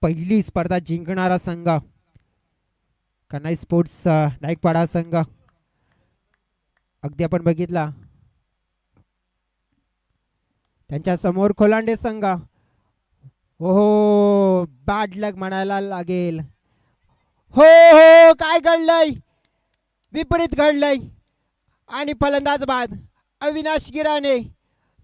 पहिली स्पर्धा जिंकणारा संघ कन्हाई स्पोर्ट्स नाईकपाडा संघ. अगदी आपण बघितला त्यांच्या समोर खोलांडे संघ. हो बॅड लक म्हणायला लागेल. हो हो काय घडलंय, विपरीत घडलंय आणि फलंदाज बाद अविनाश गिराने.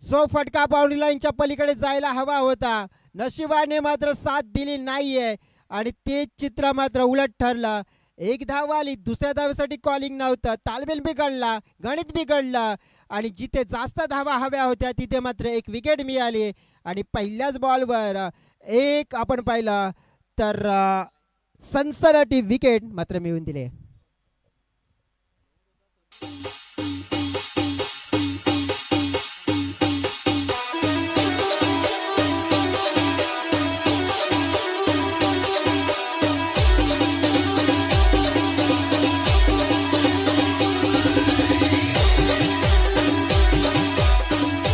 जो फटका बाउंड्री लाईनच्या पलीकडे जायला हवा होता, नशिबाने मात्र साथ दिली नाहीये आणि ते चित्र मात्र उलट ठरलं. एक धाव आली, दुसऱ्या धावेसाठी कॉलिंग नव्हतं, तालमेल बिघडला, गणित बिघडलं आणि जिथे जास्त धावा हव्या होत्या तिथे मात्र एक विकेट मिळाली आणि पहिल्याच बॉलवर एक आपण पाहिलं तर सनसनाटी विकेट मात्र मिळवून दिले.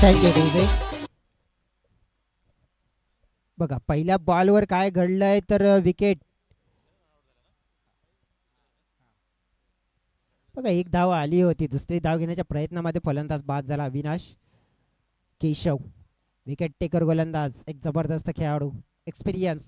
थँक्यू. बघा पहिल्या बॉलवर काय घडलंय तर विकेट. बघा एक धाव आली होती, दुसरी धाव घेण्याच्या प्रयत्नामध्ये फलंदाज बाद झाला अविनाश केशव. विकेट टेकर गोलंदाज, एक जबरदस्त खेळाडू, एक्सपिरियन्स.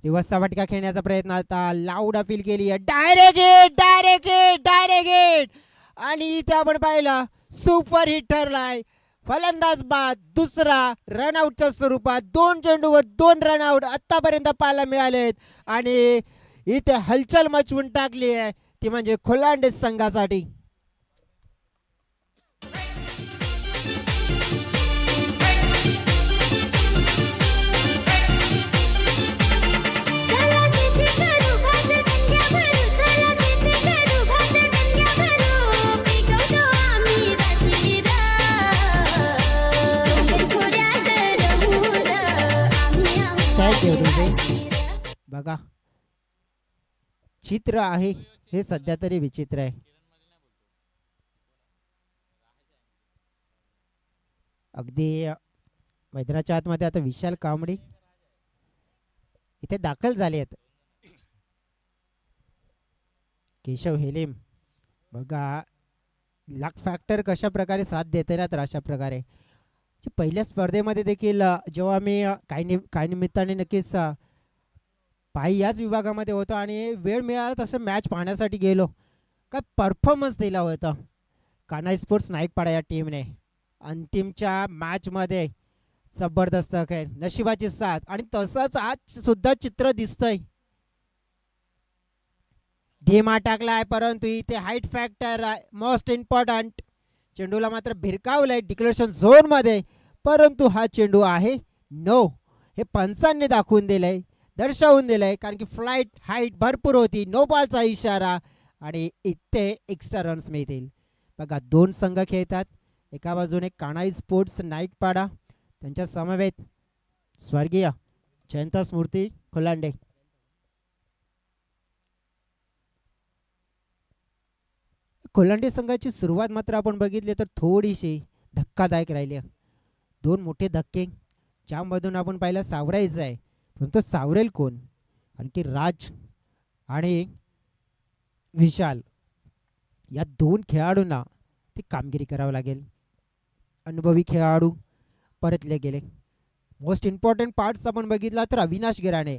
रिव्हर्सचा फटका खेळण्याचा प्रयत्न आता, लाऊड अपील केली आहे, direct hit, direct hit, direct hit आणि इथे आपण पाहिला सुपर हिट ठरलाय. फलंदाज बाद, दुसरा रनआउटच्या स्वरूपात. 2 चेंडूवर 2 रनआउट आतापर्यंत पाहायला मिळालेत आणि इथे हलचल मचवून टाकली आहे ती म्हणजे खोलांडे संघासाठी. बघा चित्र आहे हे सध्या तरी विचित्र आहे. अगदी मैदानाच्या आतमध्ये आता विशाल कांबडी इथे दाखल झाले आहेत. केशव हेलेम बघा लक फॅक्टर कशा प्रकारे साथ देते ना, तर अशा प्रकारे पहिल्या स्पर्धेमध्ये देखील जेव्हा मी काही निमित्ताने नक्कीच पायी याच विभागामध्ये होतो आणि वेळ मिळाला तसं मॅच पाहण्यासाठी गेलो. काय परफॉर्मन्स दिला होता कान्हाई स्पोर्ट्स नाईकपाडा या टीमने. अंतिमच्या मॅचमध्ये जबरदस्त खेळ, नशिबाची साथ आणि तसंच आज सुद्धा चित्र दिसतंय. धीमा टाकलाय परंतु इथे हाईट फॅक्टर मोस्ट इम्पॉर्टंट. चेंडूला मात्र भिरकावलंय डिक्लेरेशन झोन मध्ये, परंतु हा चेंडू आहे नो, हे पंचांनी दाखवून दिलंय, दर्शवून दिलंय, कारण की फ्लाइट हाईट भरपूर होती. नो बॉलचा इशारा आणि इथे एक्स्ट्रा रन्स मिळतील. बघा 2 संघ खेळतात. एका बाजूने कान्हाई स्पोर्ट्स नाईकपाडा, त्यांच्या समवेत स्वर्गीय जयंता स्मृती खोलांडे. खोलांडे संघाची सुरुवात मात्र आपण बघितली तर थोडीशी धक्कादायक राहिली. 2 मोठे धक्के ज्यामधून आपण पाहिलं सावरायचं आहे, परंतु सावरेल कोण? आणखी राज आणि विशाल या 2 खेळाडूंना ती कामगिरी करावी लागेल. अनुभवी खेळाडू परतले गेले. मोस्ट इम्पॉर्टंट पार्ट्स आपण बघितला तर अविनाश गिराणे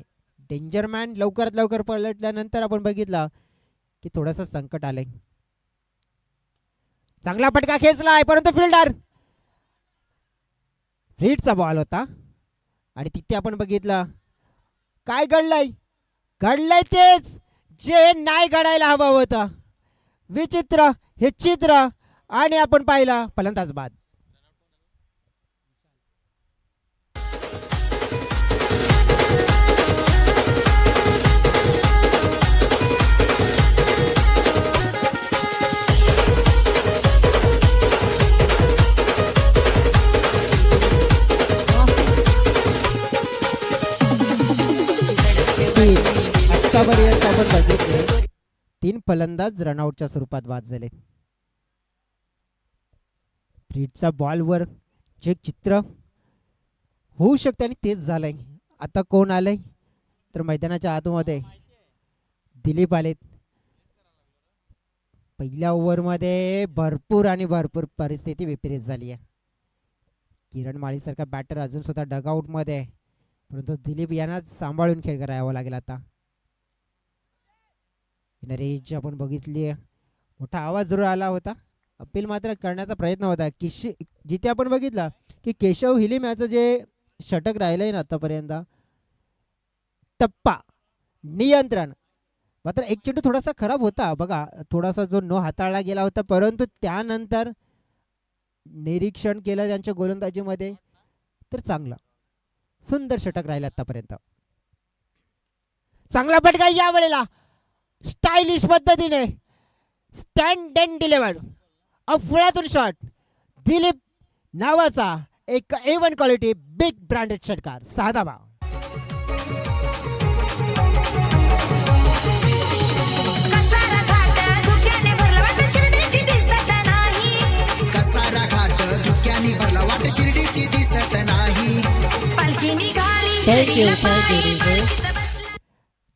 डेंजरमॅन लवकरात लवकर पलटल्यानंतर आपण बघितला की थोडंसं संकट आलंय. चांगला फटका खेचलाय परंतु फिल्डर रीडचा बॉल होता आणि तिथे आपण बघितलं काय घडलंय. घडलंय तेच जे नाही घडायला हवं होतं. विचित्र हे चित्र आणि आपण पाहिला फलंदाज बाद. आतापर्यंत आपण बघितले 3 फलंदाज रनआउटच्या स्वरूपात बाद झाले. फ्रीडचा बॉलवर जे चित्र होऊ शकते आणि तेच झालंय. आता कोण आलंय तर मैदानाच्या आतमध्ये दिलीप आलेत. पहिल्या ओव्हरमध्ये भरपूर आणि भरपूर परिस्थिती विपरीत झाली आहे. किरण माळीसारखा बॅटर अजून सुद्धा डगआउटमध्ये आहे, परंतु दिलीप यांनाच सांभाळून खेळ करावा लागेल. आता रेंज आपण बघितली, मोठा आवाज जरूर आला होता, अपील मात्र करण्याचा प्रयत्न होता. जिथे आपण बघितलं की केशव हिलिम याचं जे षटक राहिलंय ना आतापर्यंत, टप्पा नियंत्रण मात्र एक चेंडू थोडासा खराब होता बघा, थोडासा जो न हाताळला गेला होता, परंतु त्यानंतर निरीक्षण केलं त्यांच्या गोलंदाजीमध्ये तर चांगला सुंदर षटक राहिलं आतापर्यंत. चांगला फटका या वेळेला स्टायलिश पद्धतीने स्टँड अँड डिलिव्हर अफळातून शॉट. दिलीप नावाचा एक A1 क्वालिटी बिग ब्रँडेड षटकार, 6 धावा. शिर्डीची दिसत नाही.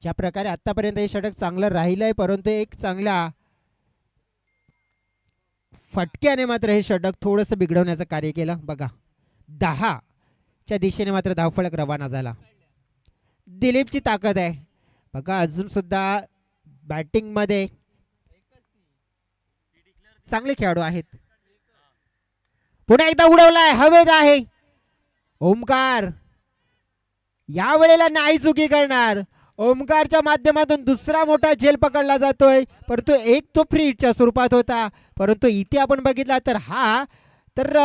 ज्या प्रकारे आतापर्यंत हे षटक चांगलं राहिलंय, परंतु एक चांगला फटक्याने मात्र हे षटक थोडंसं बिघडवण्याचं कार्य केलं बघा. 10च्या दिशेने मात्र धावफलक रवाना झाला. दिलीपची ताकद आहे बघा, अजून सुद्धा बॅटिंग मध्ये चांगले खेळाडू आहेत. पुन्हा एकदा उडवलाय, हवेत आहे ओमकार. या वेळेला नाही चुकी करणार. ओमकारच्या माध्यमातून दुसरा मोठा झेल पकडला जातोय, परंतु एक तो फ्री हिटच्या स्वरूपात होता, परंतु इथे आपण बघितला तर हा तर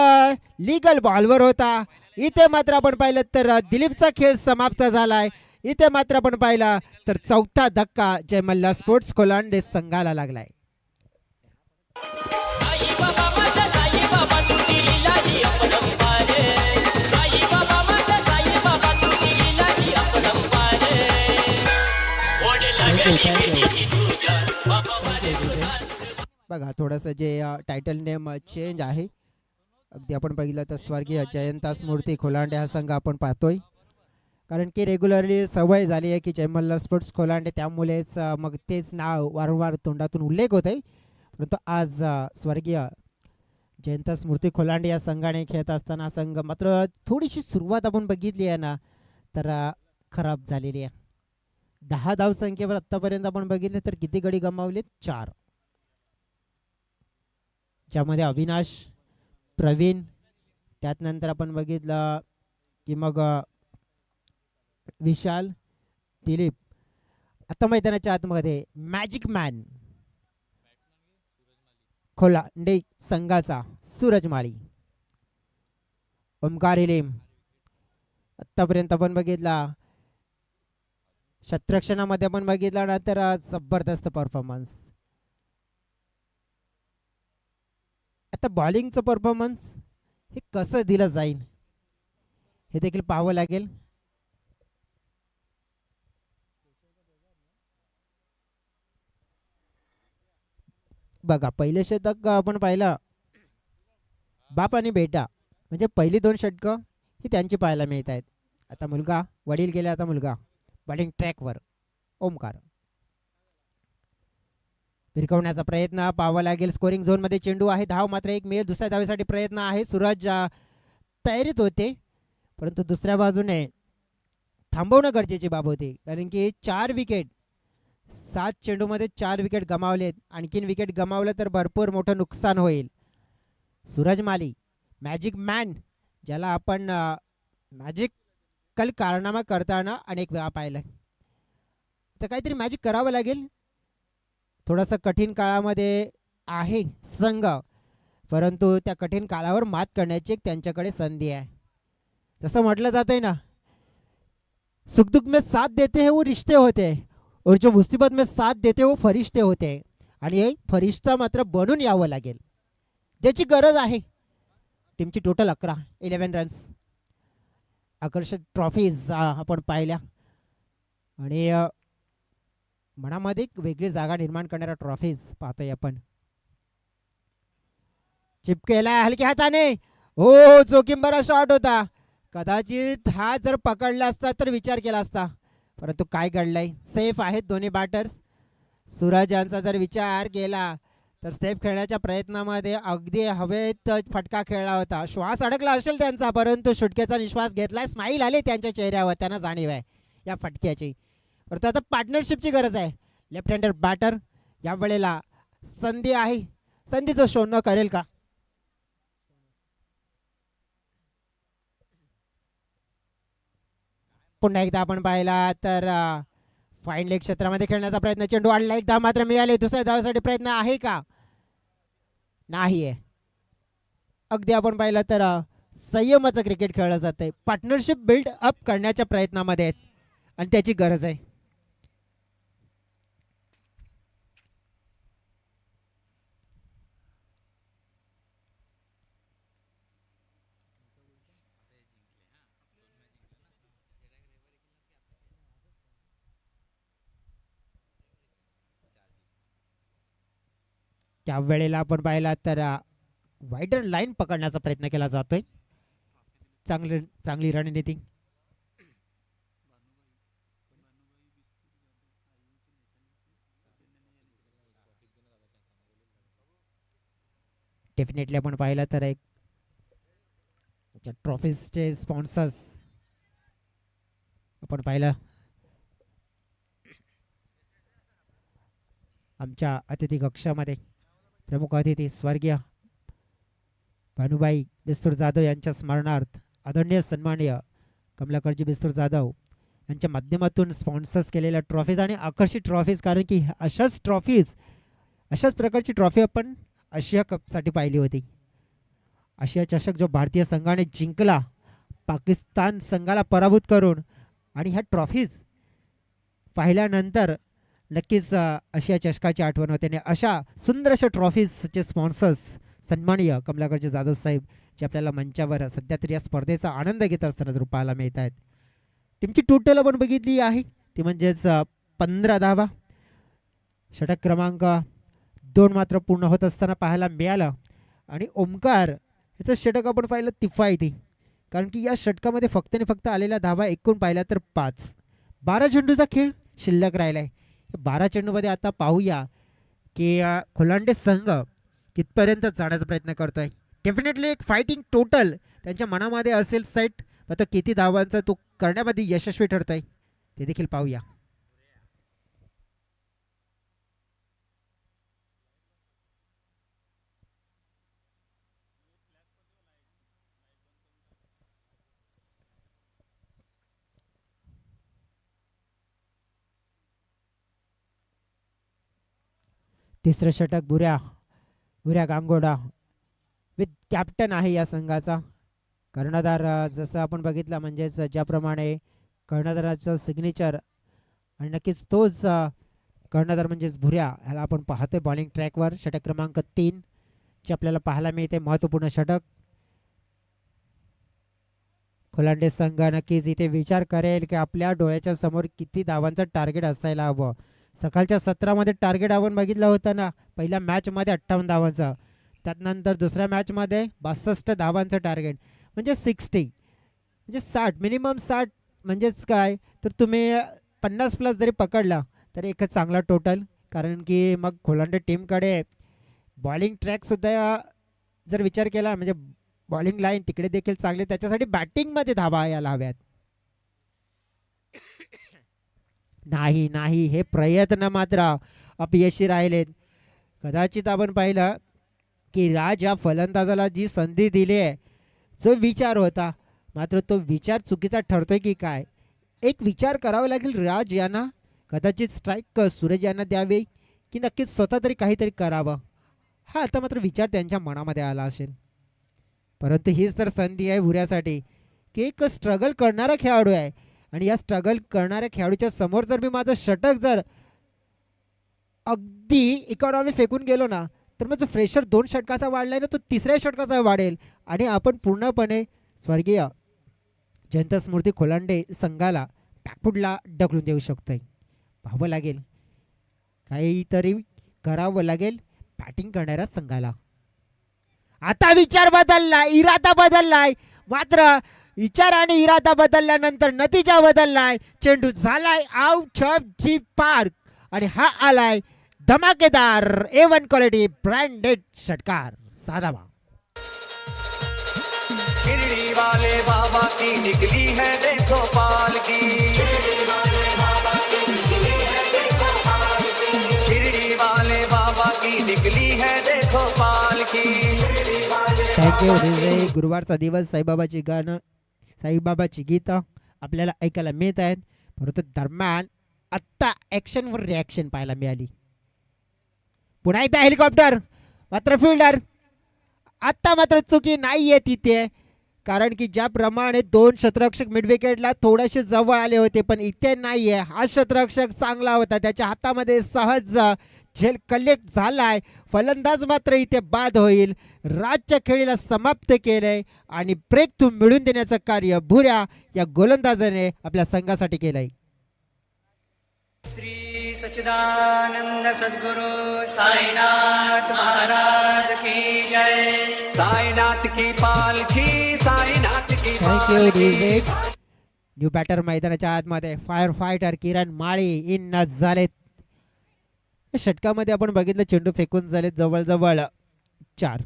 लीगल बॉलवर होता. इथे मात्र आपण पाहिलं तर दिलीपचा खेळ समाप्त झालाय. इथे मात्र आपण पाहिला तर चौथा धक्का जय मल्हार स्पोर्ट्स कोलांडे संघाला लागलाय. बघा थोडंसं जे टायटल नेम चेंज आहे, अगदी आपण बघितलं तर स्वर्गीय जयंता स्मृती खोलांडे हा संघ आपण पाहतोय, कारण की रेग्युलरली सवय झाली आहे की जय मल्हार स्पोर्ट्स खोलांडे, त्यामुळेच मग तेच नाव वारंवार तोंडातून उल्लेख होत आहे. परंतु आज स्वर्गीय जयंता स्मृती खोलांडे या संघाने खेळत असताना संघ मात्र थोडीशी सुरुवात आपण बघितली आहे ना तर खराब झालेली आहे. 10 धावसंख्येवर आतापर्यंत आपण बघितले तर किती गडी गमावले, 4, ज्यामध्ये अविनाश, प्रवीण, त्यात नंतर आपण बघितलं की मग विशाल, दिलीप. आता मैदानाच्या आतमध्ये मॅजिक मॅन खोलांडे संघाचा सूरज माळी, ओमकार हिलिम. आतापर्यंत आपण बघितला शतरक्षणामध्ये आपण बघितला ना तर जबरदस्त परफॉर्मन्स. आता बॉलिंगचं परफॉर्मन्स हे कसं दिलं जाईल हे देखील पाहावं लागेल. बघा पहिले षटक आपण पाहिलं बाप आणि बेटा, म्हणजे पहिली 2 षटकं ही त्यांची पाहायला मिळत आहेत. आता मुलगा, वडील गेले, आता मुलगा बॉलिंग ट्रॅकवर. ओमकार फिरकवण्याचा प्रयत्न पाहावा लागेल. स्कोरिंग झोन मध्ये चेंडू आहे, धाव मात्र एक मिळेल. दुसऱ्या धावेसाठी प्रयत्न आहे. सूरज तयारीत होते, परंतु दुसऱ्या बाजूने थांबवणं गरजेची बाब होती, कारण की 4 विकेट 7 चेंडूमध्ये 4 विकेट गमावलेत. आणखीन विकेट गमावलं तर भरपूर मोठं नुकसान होईल. सूरज माली मॅजिक मॅन, ज्याला आपण मॅजिकल कारनामा करताना अनेक वेळा पाहिलं, तर काहीतरी मॅजिक करावं लागेल. थोडासा कठीण काळामध्ये आहे संघ, परंतु त्या कठीण काळावर मात करण्याची एक त्यांच्याकडे संधी आहे. जसं म्हटलं जातंय ना, सुख दुख में साथ देते हैं वो रिश्ते होते हैं, और जो मुसीबत में साथ देते वो फरिश्ते होते हैं. आणि हे फरिश्ता मात्र बनून यावं लागेल, ज्याची गरज आहे. टीमची टोटल 11 रन्स. आकर्षक ट्रॉफीज आपण पाहिल्या, आणि मनामध्ये एक वेगळी जागा निर्माण करणाऱ्या ट्रॉफीज पाहतोय आपण. चिपकेला हलक्या हाताने, हो जोखीम बरा शॉट होता. कदाचित हा जर पकडला असता तर विचार केला असता, परंतु काय घडलंय, सेफ आहेत दोन्ही बॅटर्स. सूरज यांचा जर विचार केला तर सेफ खेळण्याच्या प्रयत्नामध्ये अगदी हवेत फटका खेळला होता. श्वास अडकला असेल त्यांचा, परंतु सुटकेचा निश्वास घेतलाय. स्माईल आले त्यांच्या चेहऱ्यावर, त्यांना जाणीव आहे या फटक्याची. परंतु आता पार्टनरशिपची गरज आहे. लेफ्ट हँडर बॅटर या वेळेला संधी आहे, संधीचं शोधणं करेल का? पुन्हा एकदा आपण पाहिला तर फाईन लेग क्षेत्रामध्ये खेळण्याचा प्रयत्न, चेंडू आडला, एक धाव मात्र मिळाले. दुसऱ्या धावासाठी प्रयत्न आहे का? नाही आहे. अगदी आपण पाहिलं तर संयमाचं क्रिकेट खेळलं जातंय. पार्टनरशिप बिल्ड अप करण्याच्या प्रयत्नामध्ये आहेत आणि त्याची गरज आहे. त्यावेळेला आपण पाहिला तर वाईडर लाईन पकडण्याचा प्रयत्न केला जातोय. चांगली रणनीती. डेफिनेटली आपण पाहिलं तर एक ट्रॉफीजचे स्पॉन्सर्स आपण पाहिलं. आमच्या अतिथी कक्षामध्ये प्रमुख अतिथी स्वर्गीय भानुबाई बिस्तूर जाधव यांच्या स्मरणार्थ आदरणीय सन्माननीय कमलाकरजी बिस्तूर जाधव यांच्या माध्यमातून स्पॉन्सर्स केलेल्या ट्रॉफीज आणि आकर्षित ट्रॉफीज, कारण की अशाच प्रकारची ट्रॉफी आपण आशिया कपसाठी पाहिली होती. आशिया चषक जो भारतीय संघाने जिंकला पाकिस्तान संघाला पराभूत करून, आणि ह्या ट्रॉफीज पाहिल्यानंतर नक्कीच आशिया चषकाची आठवण होते. आणि अशा सुंदर अशा ट्रॉफीजचे स्पॉन्सर्स सन्माननीय कमलाकरजी जाधव साहेब जे आपल्याला मंचावर सध्या तरी या स्पर्धेचा आनंद घेत असताना जर पाहायला मिळत आहेत. टीमची टोटल आपण बघितली आहे ती म्हणजेच 15 धावा. षटक क्रमांक 2 मात्र पूर्ण होत असताना पाहायला मिळालं. आणि ओमकार याचं षटक आपण पाहिलं तिफायती, कारण की या षटकामध्ये फक्त आणि फक्त आलेल्या धावा एकूण पाहिल्या तर 5. 12 चेंडूचा खेळ शिल्लक राहिला आहे. 12 चेंडूमध्ये आता पाहूया की खोलांडे संघ कितपर्यंत जाण्याचा प्रयत्न करतोय. डेफिनेटली एक फायटिंग टोटल त्यांच्या मनामध्ये असेल सेट, मात्र किती धावांचा तो करण्यामध्ये यशस्वी ठरतोय ते देखील पाहूया. तिसरं षटक भुऱ्या गांगोडा विथ कॅप्टन आहे या संघाचा. कर्णधार जसं आपण बघितलं म्हणजेच ज्याप्रमाणे कर्णधाराचं सिग्नेचर आणि नक्कीच तोच कर्णधार म्हणजेच भुऱ्या ह्याला आपण पाहतोय बॉलिंग ट्रॅकवर. षटक क्रमांक 3 जे आपल्याला पाहायला मिळते महत्त्वपूर्ण षटक. खोलांडे संघ नक्कीच इथे विचार करेल की आपल्या डोळ्याच्या समोर किती धावांचं टार्गेट असायला हवं. सकाळच्या सत्रामध्ये टार्गेट आपण बघितलं होतं ना, पहिल्या मॅचमध्ये 58 धावांचं, त्यानंतर दुसऱ्या मॅचमध्ये 62 धावांचं टार्गेट, म्हणजे 60 म्हणजे 60 मिनिमम 60 म्हणजेच काय तर तुम्ही 50 प्लस जरी पकडला तर एकच चांगला टोटल. कारण की मग खोलांडे टीमकडे बॉलिंग ट्रॅकसुद्धा जर विचार केला म्हणजे बॉलिंग लाईन तिकडे देखील चांगली, त्याच्यासाठी बॅटिंगमध्ये धावा यायला हव्यात. नाही हे प्रयत्न मात्र अपयशी राहिलेत. कदाचित आपण पाहिलं की राज या फलंदाजाला जी संधी दिली आहे, जो विचार होता, मात्र तो विचार चुकीचा ठरतोय की काय, एक विचार करावा लागेल राज यांना. कदाचित स्ट्राईक सूरज यांना द्यावे की नक्कीच स्वतः तरी काहीतरी करावं, हा आता मात्र विचार त्यांच्या मनामध्ये आला असेल. परंतु हीच तर संधी आहे भुऱ्यासाठी की एक स्ट्रगल करणारा खेळाडू आहे, आणि या स्ट्रगल करणाऱ्या खेळाडूच्या समोर जर मी माझं षटक जर अगदी इकॉनॉमी फेकून गेलो ना, तर मग जो फ्रेशर 2 षटकाचा वाढलाय ना, तो 3ऱ्या षटकाचा वाढेल आणि आपण पूर्णपणे स्वर्गीय जयंत स्मृती खोलांडे संघाला बॅकफुटला ढकलून देऊ शकतोय. पाहावं लागेल, काहीतरी करावं लागेल बॅटिंग करणाऱ्या संघाला. आता विचार बदललाय, इरादा बदललाय, मात्र विचार आणि इरादा बदलल्यानंतर नतीजा बदललाय. चेंडू झालाय आउट ऑफ जी पार्क आणि हा आलाय धमाकेदार A1 क्वालिटी ब्रँडेड षटकार. साधावा. शिरडी वाले बाबा की निकली है देखो पालकी. शिरडी वाले बाबा की निकली है देखो पालकी. शिरडी वाले बाबा की निकली है देखो पालकी. थँक्यू. गुरुवारचा दिवस साईबाबाची गाणं साईबाबाची गीतं आपल्याला ऐकायला मिळत आहेत. परंतु दरम्यान आत्ता ॲक्शनवर रिॲक्शन पाहायला मिळाली. पुन्हा एकदा हेलिकॉप्टर मात्र फिल्डर आत्ता मात्र चुकी नाही आहे तिथे. कारण की ज्याप्रमाणे दोन क्षेत्ररक्षक मिडविकेटला थोडेसे जवळ आले होते पण इथे नाही आहे. हा क्षेत्ररक्षक चांगला होता. त्याच्या हातामध्ये सहज झेल कलेक्ट झालाय. फलंदाज मात्र इथे बाद होईल. राजच्या खेळीला समाप्त केलंय आणि ब्रेक थ्रू मिळवून देण्याचं कार्य भुऱ्या या गोलंदाजाने आपल्या संघासाठी केलंय. श्री सच्चिदानंद सद्गुरु साईनाथ महाराज की जय. साईनाथ की पालखी साईनाथ की पालखी. न्यू बॅटर मैदानाच्या आतमध्ये fire fighter Kiran Mali in न झालेत. षटकामध्ये आपण बघितलं चेंडू फेकून झालेत जवळजवळ 4.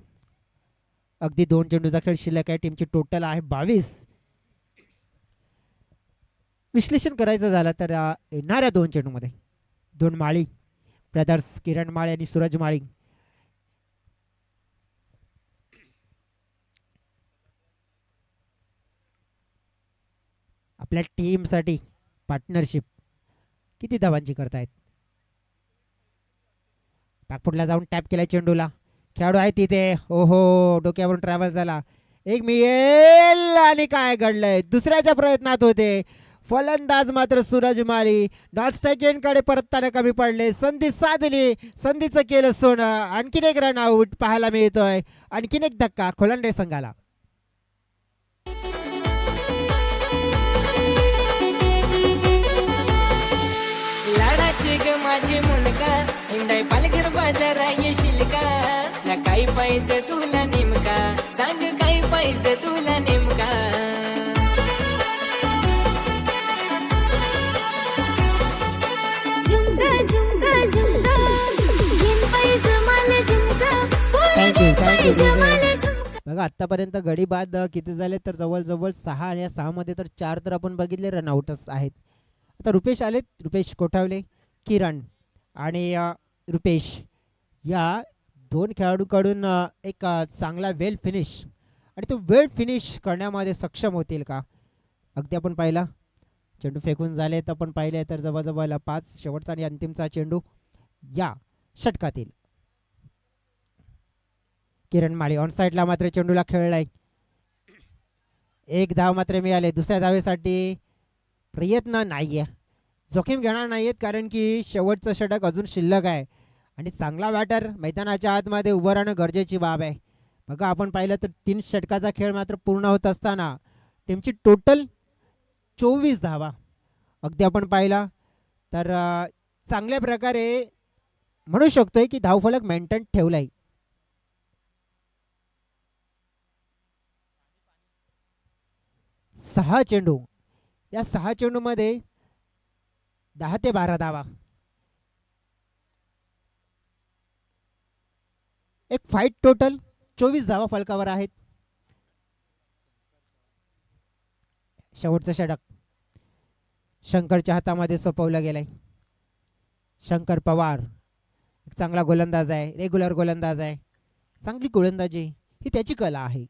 अगदी 2 चेंडूचा खेळ शिल्लक आहे. टीमची टोटल आहे 22. विश्लेषण करायचं झालं तर येणाऱ्या 2 चेंडूमध्ये 2 माळी ब्रदर्स किरण माळी आणि सूरज माळी आपल्या टीमसाठी पार्टनरशिप किती धावांची करतायत. बॅकफुटला जाऊन टॅप केलाय चेंडूला. खेळाडू आहे तिथे. ओहो डोक्यावरून ट्रॅव्हल झाला. एक मिळेल आणि काय घडलंय दुसऱ्याच्या प्रयत्नात होते. फलंदाज मात्र सूरज माळी नॉट स्ट्राईक कडे परतताना कमी पडले. संधी साधली. संधीचं केलं सोनं. आणखीन एक रन आउट पाहायला मिळतोय. आणखीन एक धक्का खोलंडे संघाला. लाडाची ग माझी मुलगा हिंडाई पालघर बाजारा येशील का. ना काही पाहिजे तुला नेमका सांग काही पाहिजे तुला नेमका. झुमका झुमका झुमका घेन पाहिजे मला झुमका. बघा आतापर्यंत गडी बाद किती झाले तर जवळजवळ 6 आणि या 6 मध्ये तर 4 तर आपण बघितले रनआउटच आहेत. आता रुपेश आलेत. रुपेश कोठावले किरण आणि रुपेश या 2 खेळाडूकडून एक चांगला वेल फिनिश आणि तो वेल फिनिश करण्यामध्ये सक्षम होतील का. अगदी आपण पाहिला चेंडू फेकून झाले तर आपण पाहिले तर जवळजवळ 5 शेवटचा आणि अंतिमचा चेंडू या षटकातील. किरण माळी ऑन साईडला मात्र चेंडूला खेळलाय. 1 धाव मात्र मिळाले. दुसऱ्या धावेसाठी प्रयत्न नाहीये. जोखीम घेणार नाहीयेत कारण की शेवटचं षटक अजून शिल्लक आहे आणि चांगला बॅटर मैदानाच्या आतमध्ये उभं राहणं गरजेची बाब आहे. बघा आपण पाहिलं तर 3 षटकाचा खेळ मात्र पूर्ण होत असताना टीमची टोटल 24 धावा. अगदी आपण पाहिला तर चांगल्या प्रकारे म्हणू शकतोय की धावफलक मेंटेन ठेवलाय. सहा चेंडू या 6 चेंडूमध्ये 10 ते 12 धावा. एक फाईट टोटल 24 धावा फलकावर आहेत. शेवटचं षटक शंकरच्या हातामध्ये सोपवलं गेलंय. शंकर पवार एक चांगला गोलंदाज आहे. रेग्युलर गोलंदाज आहे. चांगली गोलंदाजी ही त्याची कला आहे.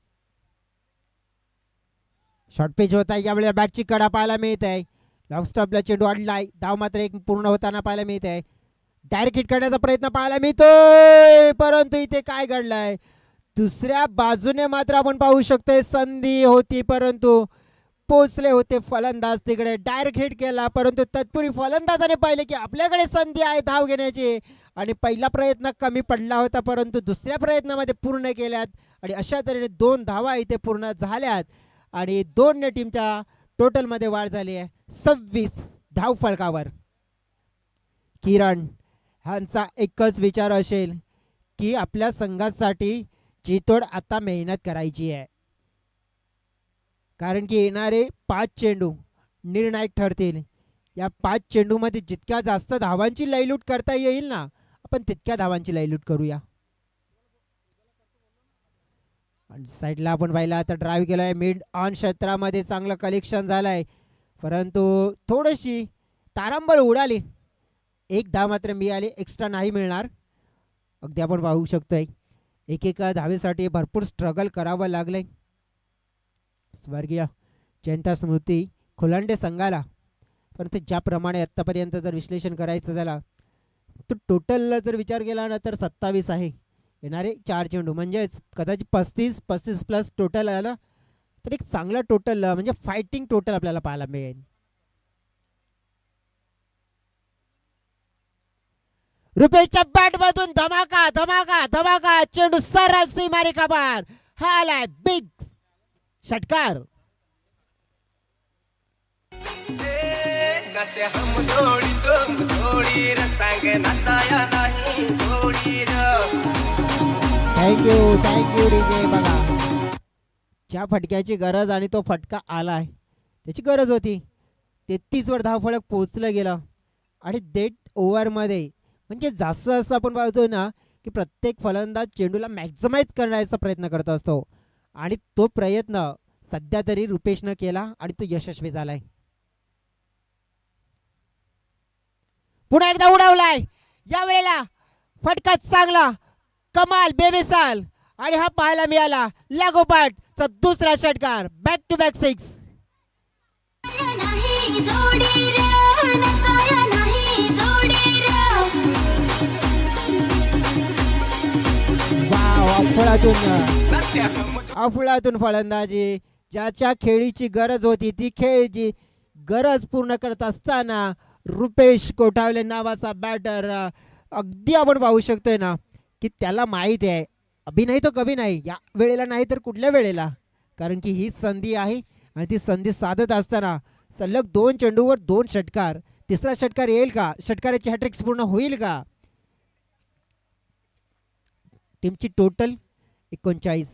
शॉर्ट पिच होत आहे. यावेळेला बॅटची कडा पाहायला मिळत आहे. लॉंग स्टॉपला चेंडू अडलाय. धाव मात्र एक पूर्ण होताना पाहायला मिळत आहे. डायरेक्ट हिट करण्याचा प्रयत्न पाहायला मिळतोय परंतु इथे काय घडलंय दुसऱ्या बाजूने मात्र आपण पाहू शकतोय संधी होती परंतु पोचले होते फलंदाज तिकडे. डायरेक्ट हिट केला परंतु तत्पूर्वी फलंदाजाने पाहिले की आपल्याकडे संधी आहे धाव घेण्याची आणि पहिला प्रयत्न कमी पडला होता परंतु दुसऱ्या प्रयत्नामध्ये पूर्ण केल्यात आणि अशा तऱ्हेने 2 धावा इथे पूर्ण झाल्यात आणि 2 टीमच्या टोटलमध्ये वाढ झाली आहे 26 धाव फलकावर. किरण ह्यांचा एकच विचार असेल की आपल्या संघासाठी चितोड आता मेहनत करायची आहे. कारण की येणारे 5 चेंडू निर्णायक ठरतील. या 5 चेंडूमध्ये जितक्या जास्त धावांची लयलूट करता येईल ना, आपण तितक्या धावांची लयलूट करूया. आणि साईडला आपण पाहिला आता ड्राईव्ह केलाय मिड ऑन क्षेत्रामध्ये चांगलं कलेक्शन झालंय, परंतु थोडीशी तारांबळ उडाली. एक धाव मात्र मिळाली, एक्स्ट्रा नाही मिळणार. अगदी आपण पाहू शकतोय एकेका धावेसाठी भरपूर स्ट्रगल करावं लागलंय स्वर्गीय जयंता स्मृती खोलांडे संघाला. परंतु ज्याप्रमाणे आत्तापर्यंत जर विश्लेषण करायचं झालं तर टोटल जर विचार केला ना तर 27 आहे. येणारे 4 चेंडू म्हणजेच कदाचित 35 प्लस टोटल आलं तर एक चांगलं टोटल म्हणजे फायटिंग टोटल आपल्याला पाहायला मिळेल. रुपेशच्या बॅट मधून धमाका धमाका धमाका, चेंडू सरळ सीमारेखा बाहेर. हा आलाय बिग षटकार. नाते हम जोड़ी तुम जोड़ी र संग नाचाया नहीं जोड़ी र. Thank you DJ. बघा ज्या फटक्याची गरज आणि तो फटका आलाय त्याची गरज होती. 33 वर धावफलक पोहोचलं गेलं आणि डेट ओव्हरमध्ये म्हणजे जास्त आपण पाहतोय ना की प्रत्येक फलंदाज चेंडूला मॅक्झिमाइज करण्याचा प्रयत्न करत असतो आणि तो प्रयत्न सध्या तरी रुपेशनं केला आणि तो यशस्वी झालाय. पुन्हा एकदा उडवलाय, यावेळेला फटका चांगला कमाल बेमिसाल आणि हा पाहायला मिळाला लागोपाठचा दुसरा षटकार. Back to back 6. अफळातून फलंदाजी ज्याच्या खेळीची गरज होती ती खेळीची गरज पूर्ण करत असताना रुपेश कोठावले नावाचा बॅटर अगदी आपण पाहू शकतोय ना की त्याला माहिती आहे अभि नाही तो कभी नाही, या वेळेला नाही तर कुठल्या वेळेला, कारण की ही संधी आहे आणि ती संधी साधत असताना सलग 2 चेंडूवर 2 षटकार. तिसरा षटकार येईल का? षटकाराची हॅट्रिक्स पूर्ण होईल का? टीमची टोटल 39.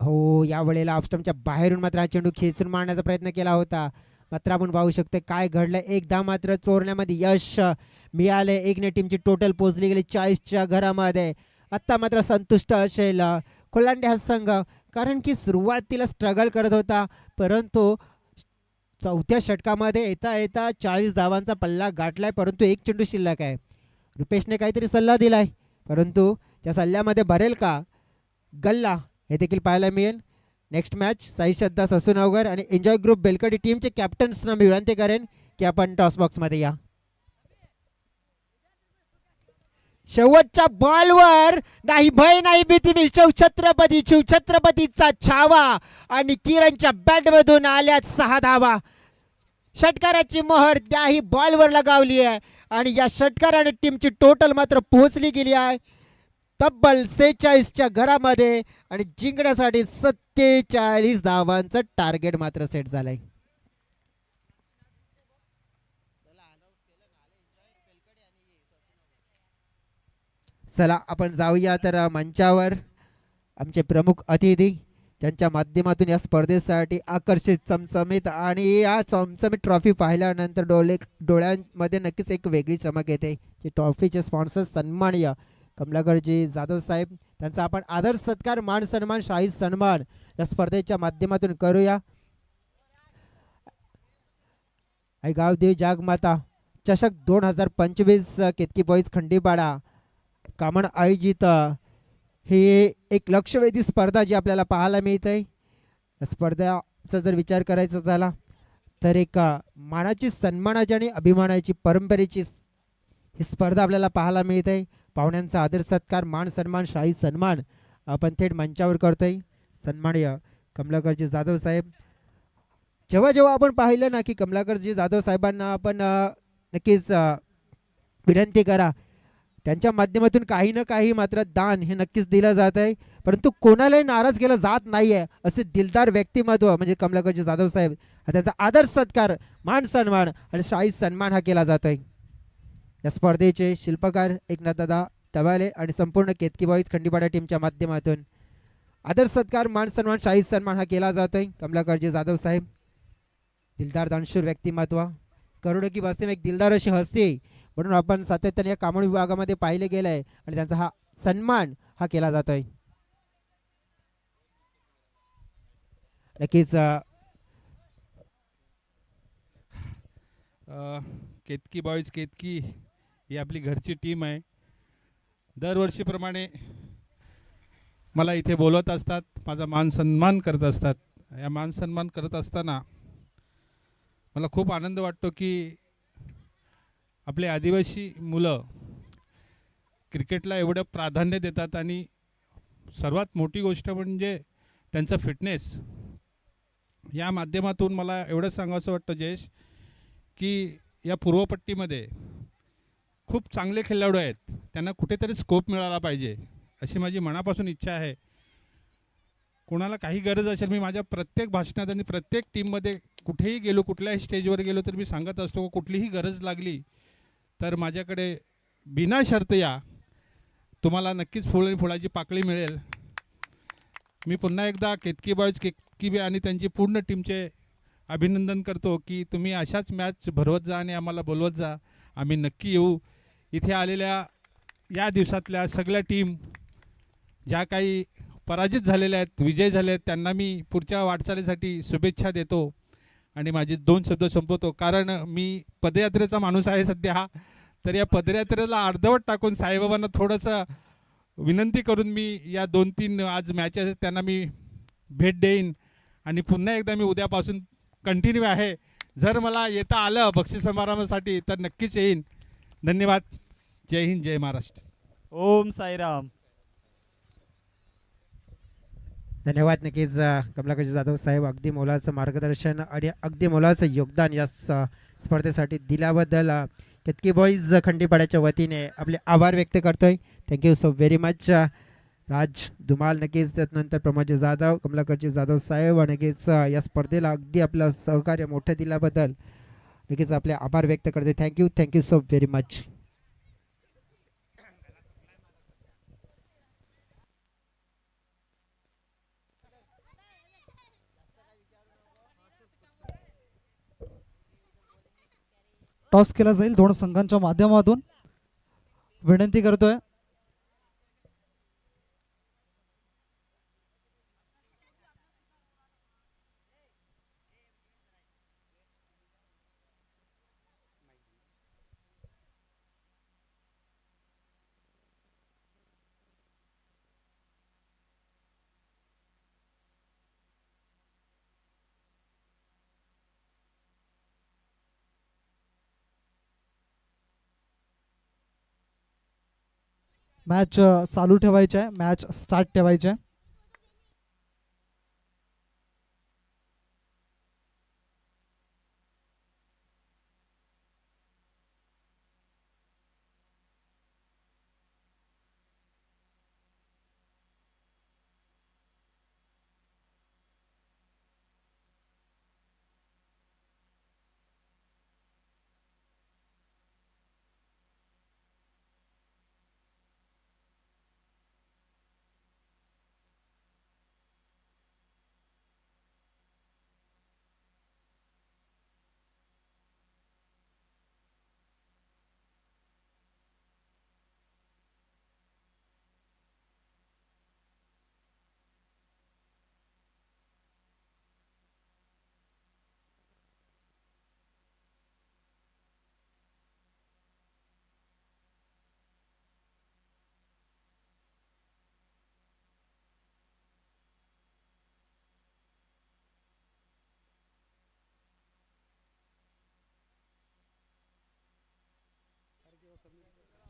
हो, या वेळेला ऑफस्टंपच्या बाहेरून मात्र हा चेंडू खेचून मारण्याचा प्रयत्न केला होता, मात्र आपण पाहू शकतो काय घडलं. एकदा मात्र चोरण्यामध्ये यश मिळाले. एकने टीमची टोटल पोहोचली गेली 40च्या घरामध्ये. आत्ता मात्र संतुष्ट असेल खोलांडे हा संघ, कारण की सुरुवातीला स्ट्रगल करत होता, परंतु चौथ्या षटकामध्ये येता येता 40 धावांचा पल्ला गाठलाय, परंतु एक चेंडू शिल्लक आहे. रुपेशने काहीतरी सल्ला दिलाय, परंतु त्या सल्ल्यामध्ये भरेल का गल्ला हे देखील पाहायला मिळेल. नेक्स्ट मॅच साई श्रद्धा ससूनवगर आणि एन्जॉय ग्रुप बेलकडी टीमचे कॅप्टन्सना मी विनंती करेन की आपण टॉस बॉक्समध्ये या. शेवटच्या बॉलवर नाही भय नाही भीती मी शिवछत्रपतीचा छावा आणि किरणच्या बॅटमधून आल्यात 6 धावा. षटकाराची मोहर त्याही बॉलवर लगावली आहे आणि या षटकाराने टीमची टोटल मात्र पोहोचली गेली आहे तब्बल 46च्या घरामध्ये आणि जिंकण्यासाठी 47 धावांचं टार्गेट मात्र सेट झालंय. चला आपण जाऊया तर मंचावर आमचे प्रमुख अतिथी ज्यांच्या माध्यमातून या स्पर्धेसाठी आकर्षित चमचमीत आणि या चमचमीत ट्रॉफी पाहिल्यानंतर डोळ्यांमध्ये नक्कीच एक वेगळी चमक येते. जे ट्रॉफीचे स्पॉन्सर सन्माननीय कमलाकरजी जाधव साहेब, त्यांचा आपण आदर सत्कार मान सन्मान शाही सन्मान या स्पर्धेच्या माध्यमातून करूया. आई गावदेवी जागमाता चषक 2025 केतकी बॉईज खंडीपाडा कामन आयोजित ही एक लक्षवेधी स्पर्धा जी आपल्याला पाहायला मिळते. या स्पर्धेचा जर विचार करायचा झाला तर एक मानाची सन्मानाची आणि अभिमानाची परंपरेची ही स्पर्धा आपल्याला पाहायला मिळते. पाहुण्यांचा आदर सत्कार मान सन्मान शाही सन्मान आपण थेट मंचावर करतोय. सन्माननीय कमलाकरजी जाधव साहेब, जेव्हा जेव्हा आपण पाहिलं ना की कमलाकरजी जाधव साहेबांना आपण नक्कीच विनंती करा, त्यांच्या माध्यमातून काही ना काही मात्र दान हे नक्कीच दिलं जात आहे, परंतु कोणालाही नाराज केलं जात नाही आहे. असे दिलदार व्यक्तिमत्व म्हणजे कमलाकरजी जाधव साहेब, त्यांचा आदर सत्कार मान सन्मान आणि शाही सन्मान हा केला जातोय. या स्पर्धेचे शिल्पकार एकनाथदादा तवाले आणि संपूर्ण केतकी बॉईज खंडीपाडा टीमच्या माध्यमातून आदर सत्कार मान सन्मान शाही सन्मान हा केला जातोय कमलाकरजी जाधव साहेब. दिलदार दानशूर व्यक्तिमत्व, करोडो की बस्ती में एक दिलदार अशी हस्ती आहे. म्हणून आपण सातत्याने या कामोड विभागामध्ये पाहिले गेलं आहे आणि त्यांचा हा सन्मान हा केला जातोय. नक्कीच केतकी बॉईज केतकी ही आपली घरची टीम आहे. दरवर्षीप्रमाणे मला इथे बोलवत असतात, माझा मान सन्मान करत असतात. या मान सन्मान करत असताना मला खूप आनंद वाटतो की आपले आदिवासी मुलं क्रिकेटला एवढं प्राधान्य देतात आणि सर्वात मोठी गोष्ट म्हणजे त्यांचा फिटनेस. या माध्यमातून मला एवढं सांगावंसं वाटतं जयेश की या पूर्वपट्टीमध्ये खूप चांगले खेळाडू आहेत, त्यांना कुठेतरी स्कोप मिळाला पाहिजे अशी माझी मनापासून इच्छा आहे. कोणाला काही गरज असेल, मी माझ्या प्रत्येक भाषणात आणि प्रत्येक टीममध्ये कुठेही गेलो, कुठल्याही स्टेजवर गेलो तर मी सांगत असतो कुठलीही गरज लागली तर माझ्याकडे बिना शर्त या, तुम्हाला नक्कीच फुल आणि फुलाची पाकळी मिळेल. मी पुन्हा एकदा केतकी बॉईज केतकी आणि त्यांची पूर्ण टीमचे अभिनंदन करतो की तुम्ही अशाच मॅच भरवत जा आणि आम्हाला बोलवत जा, आम्ही नक्की येऊ. इथे आलेल्या या दिवसातल्या सगळ्या टीम ज्या काही पराजित झालेल्या आहेत, विजय झाले आहेत, त्यांना मी पुढच्या वाटचालीसाठी शुभेच्छा देतो आणि माझे 2 शब्द संपवतो. कारण मी पदयात्रेचा माणूस आहे सध्या, तर या पदयात्रेला अर्धवट टाकून साईबाबांना थोडंसं विनंती करून मी या 2-3 आज मॅचेस त्यांना मी भेट देईन आणि पुन्हा एकदा मी उद्यापासून कंटिन्यू आहे. जर मला येता आलं बक्षीस समारंभासाठी तर नक्कीच येईन. धन्यवाद. जय हिंद, जय महाराष्ट्र. ओम साईराम. धन्यवाद. नक्कीच कमलाकरजी जाधव साहेब अगदी मोलाचं मार्गदर्शन आणि अगदी मोलाचं योगदान या स्पर्धेसाठी दिल्याबद्दल केतकी बॉईज खंडीपाड्याच्या वतीने आपले आभार व्यक्त करतोय. थँक्यू सो व्हेरी मच राज धुमाल. नक्कीच त्यानंतर प्रमोदजी जाधव, कमलाकरजी जाधव साहेब नक्कीच या स्पर्धेला अगदी आपलं सहकार्य मोठं दिल्याबद्दल नक्कीच आपले आभार व्यक्त करते. Thank you so very much. Toss केला जाईल दोन संघांच्या माध्यमातून. विनंती करतोय मॅच चालू ठेवायची आहे, मॅच स्टार्ट ठेवायची आहे.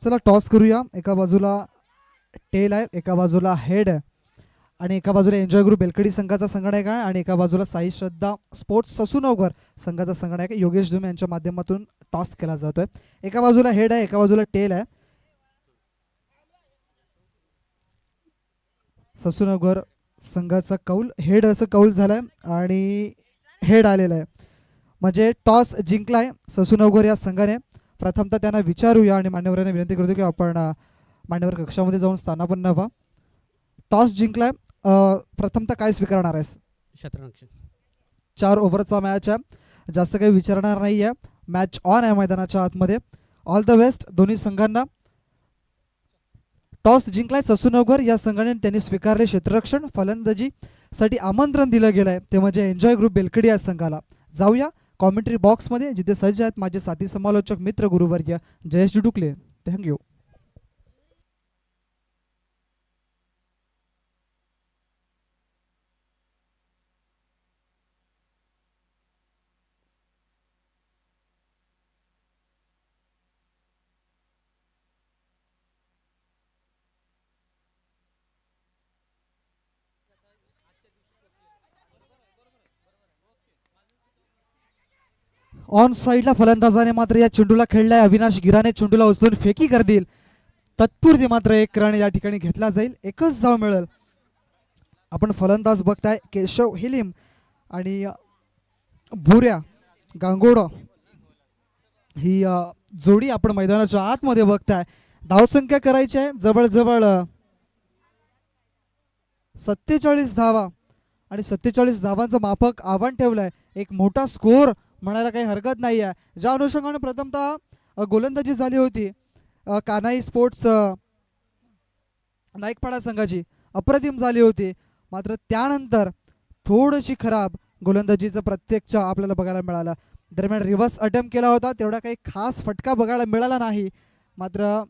चला टॉस करूया. एका बाजूला टेल आहे, एका बाजूला हेड आहे आणि एका बाजूला एन्जॉय ग्रुप बेलकडी संघाचा संगणक आहे आणि एका बाजूला साई श्रद्धा स्पोर्ट्स ससूनगर संघाचा संगणक योगेश धुमे यांच्या माध्यमातून टॉस केला जातोय. एका बाजूला हेड आहे, एका बाजूला टेल आहे. ससूनगर संघाचा कौल हेड असं कौल झालाय आणि हेड आलेला आहे, म्हणजे टॉस जिंकलाय ससूनगर या संघाने. प्रथमतः त्यांना विचारूया आणि मान्यवरांना विनंती करतो की आपण मान्यवर कक्षामध्ये जाऊन स्थानापन्न व्हा. टॉस जिंकलाय प्रथमतः काय स्वीकारणार आहेस? शतरंग. 4 ओव्हरचा मॅच आहे, जास्त काही विचारणार नाही आहे. मॅच ऑन आहे मैदानाच्या आतमध्ये. ऑल द बेस्ट दोन्ही संघांना. टॉस जिंकलाय ससूनगर या संघाने, त्यांनी स्वीकारले क्षेत्ररक्षण. फलंदाजीसाठी आमंत्रण दिलं गेलं आहे ते म्हणजे एन्जॉय ग्रुप बेलकडी या संघाला. जाऊया कॉमेंट्री बॉक्समध्ये, जिथे सज्ज आहेत माझे साथी समालोचक मित्र गुरुवर्य जयेश डुडुकले. थँक्यू. ऑन साईडला फलंदाजाने मात्र या चेंडूला खेळलाय. अविनाश गिराने चेंडूला उचलून फेकी करतील. तत्पुरती मात्र एक रन या ठिकाणी घेतला जाईल. एकच धाव मिळेल. आपण फलंदाज बघताय केशव हिलिम आणि भुऱ्या गांगोडा ही जोडी आपण मैदानाच्या आतमध्ये बघताय. धावसंख्या करायची आहे जवळजवळ 47 धावा आणि 47 धावांचं माफक आव्हान ठेवलंय. एक मोठा स्कोर म्हणायला काही हरकत नाही आहे. ज्या अनुषंगाने प्रथमतः गोलंदाजी झाली होती कानाई स्पोर्ट्स नाईकपाडा संघाची, अप्रतिम झाली होती. मात्र त्यानंतर थोडीशी खराब गोलंदाजीचं प्रत्यक्ष आपल्याला बघायला मिळालं. दरम्यान रिव्हर्स अटेम्प्ट केला होता, तेवढा काही खास फटका बघायला मिळाला नाही. मात्र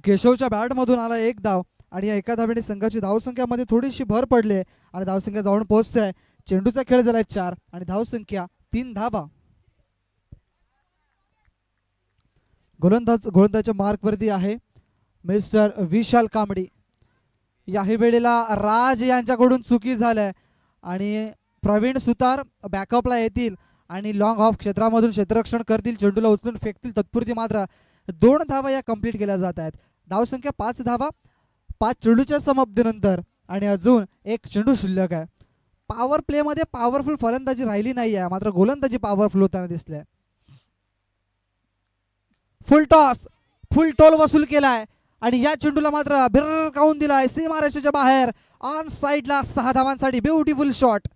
केशवच्या बॅटमधून आला एक धाव आणि या एका धावेने संघाची धावसंख्यामध्ये थोडीशी भर पडली आणि धावसंख्या जाऊन पोहोचते. चेंडूचा खेळ झालाय 4 आणि धावसंख्या 3 धावा. गोलंदाजच्या मार्कवरती आहे मिस्टर विशाल कांबडी. याही वेळेला राज यांच्याकडून चुकी झाल्या आणि प्रवीण सुतार बॅकअपला येतील आणि लॉंग ऑफ क्षेत्रामधून क्षेत्ररक्षण करतील, चेंडूला उचलून फेकतील. तत्पुरती मात्र 2 धावा या कंप्लीट केल्या जात आहेत. धावसंख्या 5 धावा 5 चेंडूच्या समाप्तीनंतर आणि अजून एक चेंडू शिल्लक आहे. पॉवर प्ले मध्ये पॉवरफुल फलंदाजी राहिली नाही आहे, मात्र गोलंदाजी पॉवरफुल होताना दिसले. फुल टॉस, फुल टोल वसूल केलाय आणि या चेंडूला मात्र भिरकावून दिलाय सीमारेषेच्या बाहेर. ऑन साईडला 6 धावांसाठी ब्युटिफुल शॉट.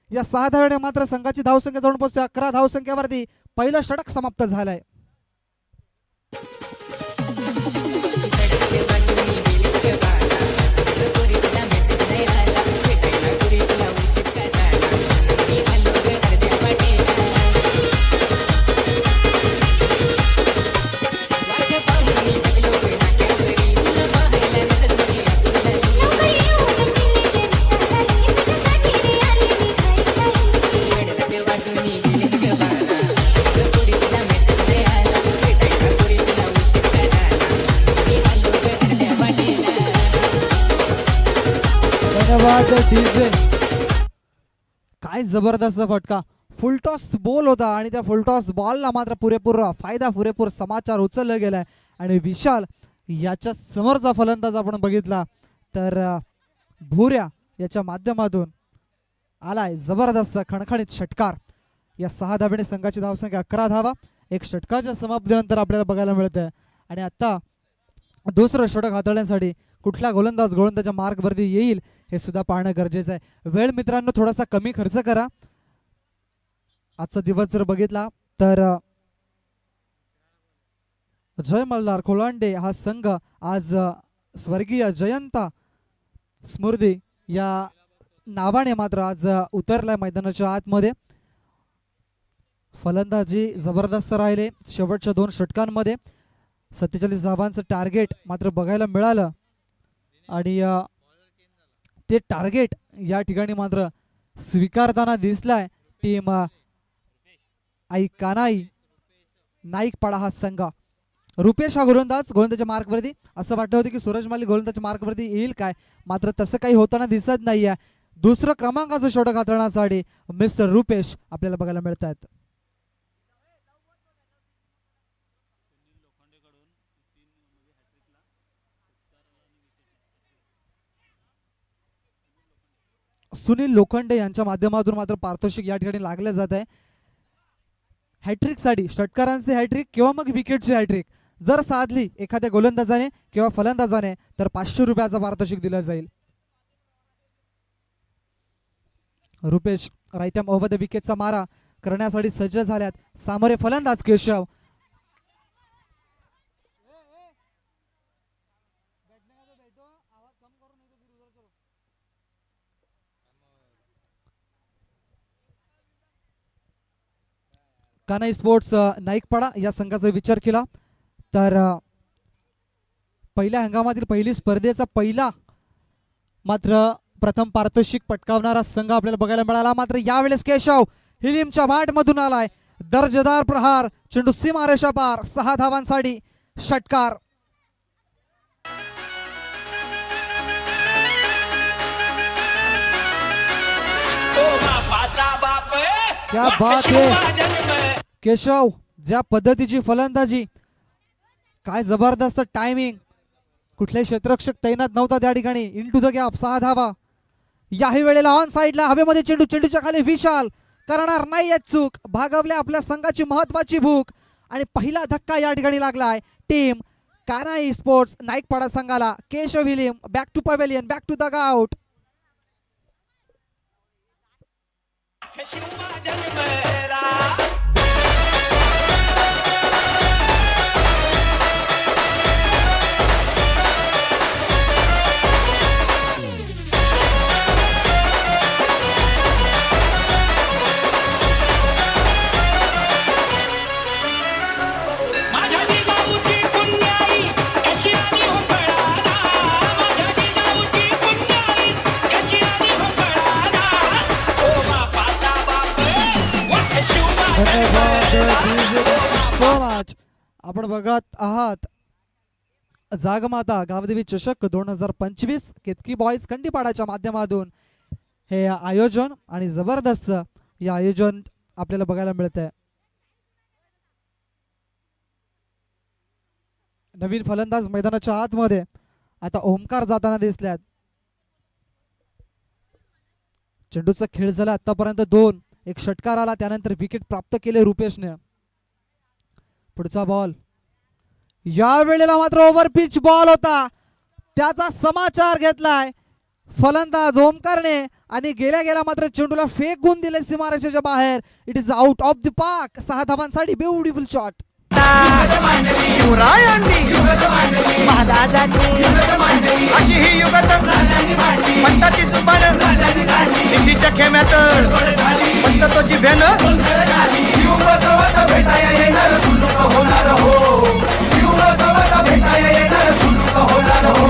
या 6 धावाने मात्र संघाची धावसंख्या जाऊन पोहोचते 11 धावसंख्येवरती. पहिलं षटक समाप्त झालंय. काय जबरदस्त फटका. फुलटॉस बॉल होता आणि त्या फुलटॉस बॉलला मात्र पुरेपूर समाचार उचलला गेलाय आणि विशाल याच्या समोरचा फलंदाज आपण बघितला तर भुऱ्या याच्या माध्यमातून आलाय जबरदस्त खणखणीत षटकार. या 6 धावेने संघाची धावसंख्या 11 धावा. एक षटकाच्या समाप्तीनंतर आपल्याला बघायला मिळतंय आणि आता दुसरं षटक हाताळण्यासाठी कुठला गोलंदाजच्या मार्गवरती येईल हे सुद्धा पाहणं गरजेचं आहे. वेळ मित्रांनो थोडासा कमी खर्च करा. आजचा दिवस जर बघितला तर जय मल्हार खोलांडे हा संघ आज स्वर्गीय जयंता स्मृती या नावाने मात्र आज उतरलाय मैदानाच्या आतमध्ये. फलंदाजी जबरदस्त राहिले. शेवटच्या 2 षटकांमध्ये 47 धावांचं टार्गेट मात्र बघायला मिळालं आणि ते टार्गेट या ठिकाणी मात्र स्वीकारताना दिसलाय टीम आई कानाई नाईकपाडा हा संघ. रुपेश हा गोलंदाजच्या मार्कवरती. असं वाटत होतं की सूरज माली गोलंदाजच्या मार्कवरती येईल काय, मात्र तसं काही होताना दिसत नाहीये. दुसरं क्रमांकाचं षटक हाताळण्यासाठी मिस्टर रुपेश आपल्याला बघायला मिळतात. सुनील लोखंडे यांच्या माध्यमातून मात्र पारितोषिक या ठिकाणी लागले जात आहे. हॅट्रिक साठी षटकारांचे हॅट्रिक किंवा मग विकेटची हॅट्रिक जर साधली एखाद्या गोलंदाजाने किंवा फलंदाजाने तर 500 रुपयाचं पारितोषिक दिलं जाईल. रुपेश रायत्या ओव्हर द विकेटचा मारा करण्यासाठी सज्ज झाल्यात. सामोरे फलंदाज केशव. कानाई स्पोर्ट्स नाईकपाडा या संघाचा विचार केला तर पहिल्या हंगामातील पहिली स्पर्धेचा पहिला मात्र प्रथम पारितोषिक पटकावणारा संघ आपल्याला बघायला मिळाला. मात्र यावेळेस केशव हिलिमच्या बाट मधून आलाय. दर्जेदार प्रहार, चेंडू सीमारेषा पार, 6 धावांसाठी षटकार. क्या बात है केशव, ज्या पद्धतीची फलंदाजी, काय जबरदस्त टायमिंग. कुठलाही क्षेत्ररक्षक तैनात नव्हता त्या ठिकाणी. इनटू द गॅप, 6 धावा. याही वेळेला ऑन साइडला हवेमध्ये चेंडू, चेंडूच्या खाली विशाल करणार नाही चूक. भागवल्या आपल्या संघाची महत्वाची भूक आणि पहिला धक्का या ठिकाणी लागलाय टीम कानाई स्पोर्ट्स नाईकपाडा संघाला. केशव हिलिम back to pavilion, back to the out. आपण बघत आहात जागमाता गावदेवी चषक 2025 केतकी बॉईज कंडीपाडाच्या माध्यमातून हे आयोजन आणि जबरदस्त हे आयोजन आपल्याला बघायला मिळतंय. नवीन फलंदाज मैदानाच्या आतमध्ये आता ओमकार जाताना दिसल्यात. चेंडूचा खेळ झाला आतापर्यंत 2, एक षटकार आला, त्यानंतर विकेट प्राप्त केले रुपेशने. पुढचा बॉल या वेळेला मात्र ओव्हर पिच बॉल होता, त्याचा समाचार घेतलाय फलंदाज ओमकारने आणि गेल्या गेल्या मात्र चेंडूला फेकून दिले सीमारेषेच्या बाहेर. It is out of the park. 6 धावांसाठी ब्युटिफुल शॉट. शिवरायांनी महाराजांनी अशी ही युगत पंताची जुबान सिद्धीच्या खेम्यात पंत तो जिभ्यानं भेटाया येणार सुलूक होणार हो, भेटाया येणार सुलूक होणार हो.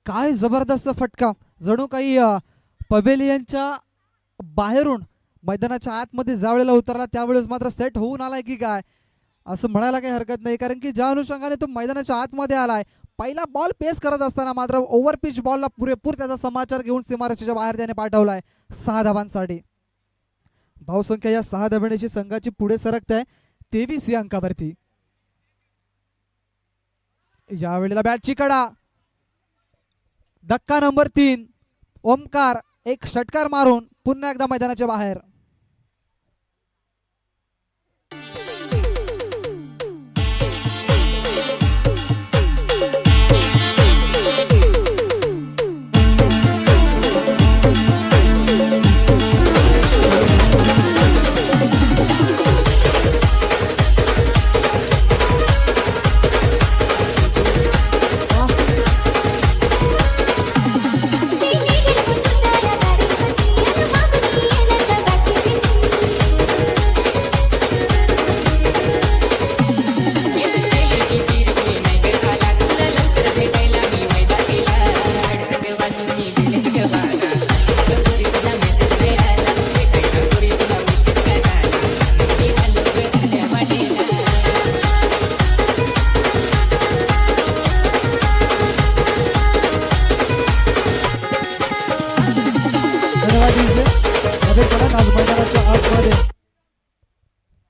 काय जबरदस्त फटका. जणू काही पवेलियनच्या बाहेरून मैदानाच्या आतमध्ये ज्या वेळेला उतरला त्यावेळेस मात्र सेट होऊन आलाय की काय असं म्हणायला काही हरकत नाही, कारण की ज्या अनुषंगाने तो मैदानाच्या आतमध्ये आलाय पहिला बॉल पेस करत असताना मात्र ओव्हर पिच बॉलला पुरेपूर त्याचा समाचार घेऊन सीमारेषेच्या बाहेर त्याने पाठवलाय. 6 धावांसाठी धावसंख्या या 6 धावांची संघाची पुढे सरकत आहे 23 या अंकावरती. यावेळेला बॅटची कडा, धक्का नंबर 3. ओमकार एक षटकार मारून पुन्हा एकदा मैदानाच्या बाहेर.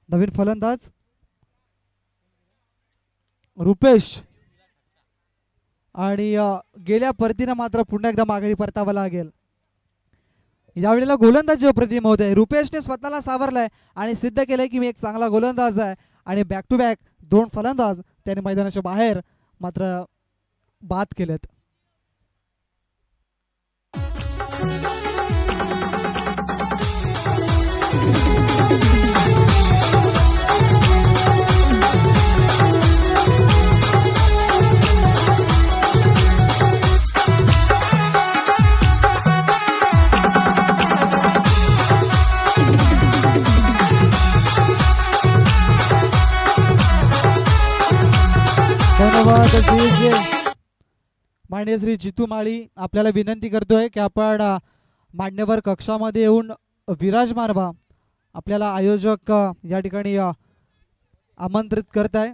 नवीन फलंदाज रुपेश आणि गेल्या परतीनं मात्र पुन्हा एकदा माघारी परतावं लागेल. यावेळेला गोलंदाज अप्रतिम होत आहे. रुपेशने स्वतःला सावरलाय आणि सिद्ध केलंय की मी एक चांगला गोलंदाज आहे आणि बॅक टू बॅक 2 फलंदाज त्याने मैदानाच्या बाहेर मात्र बाद केलेत. धन्यवाद DJ. माननीय श्री जितू माळी आपल्याला विनंती करतोय की आपण मान्यवर कक्षामध्ये येऊन विराजमान व्हा. आपल्याला आयोजक या ठिकाणी आमंत्रित करत आहे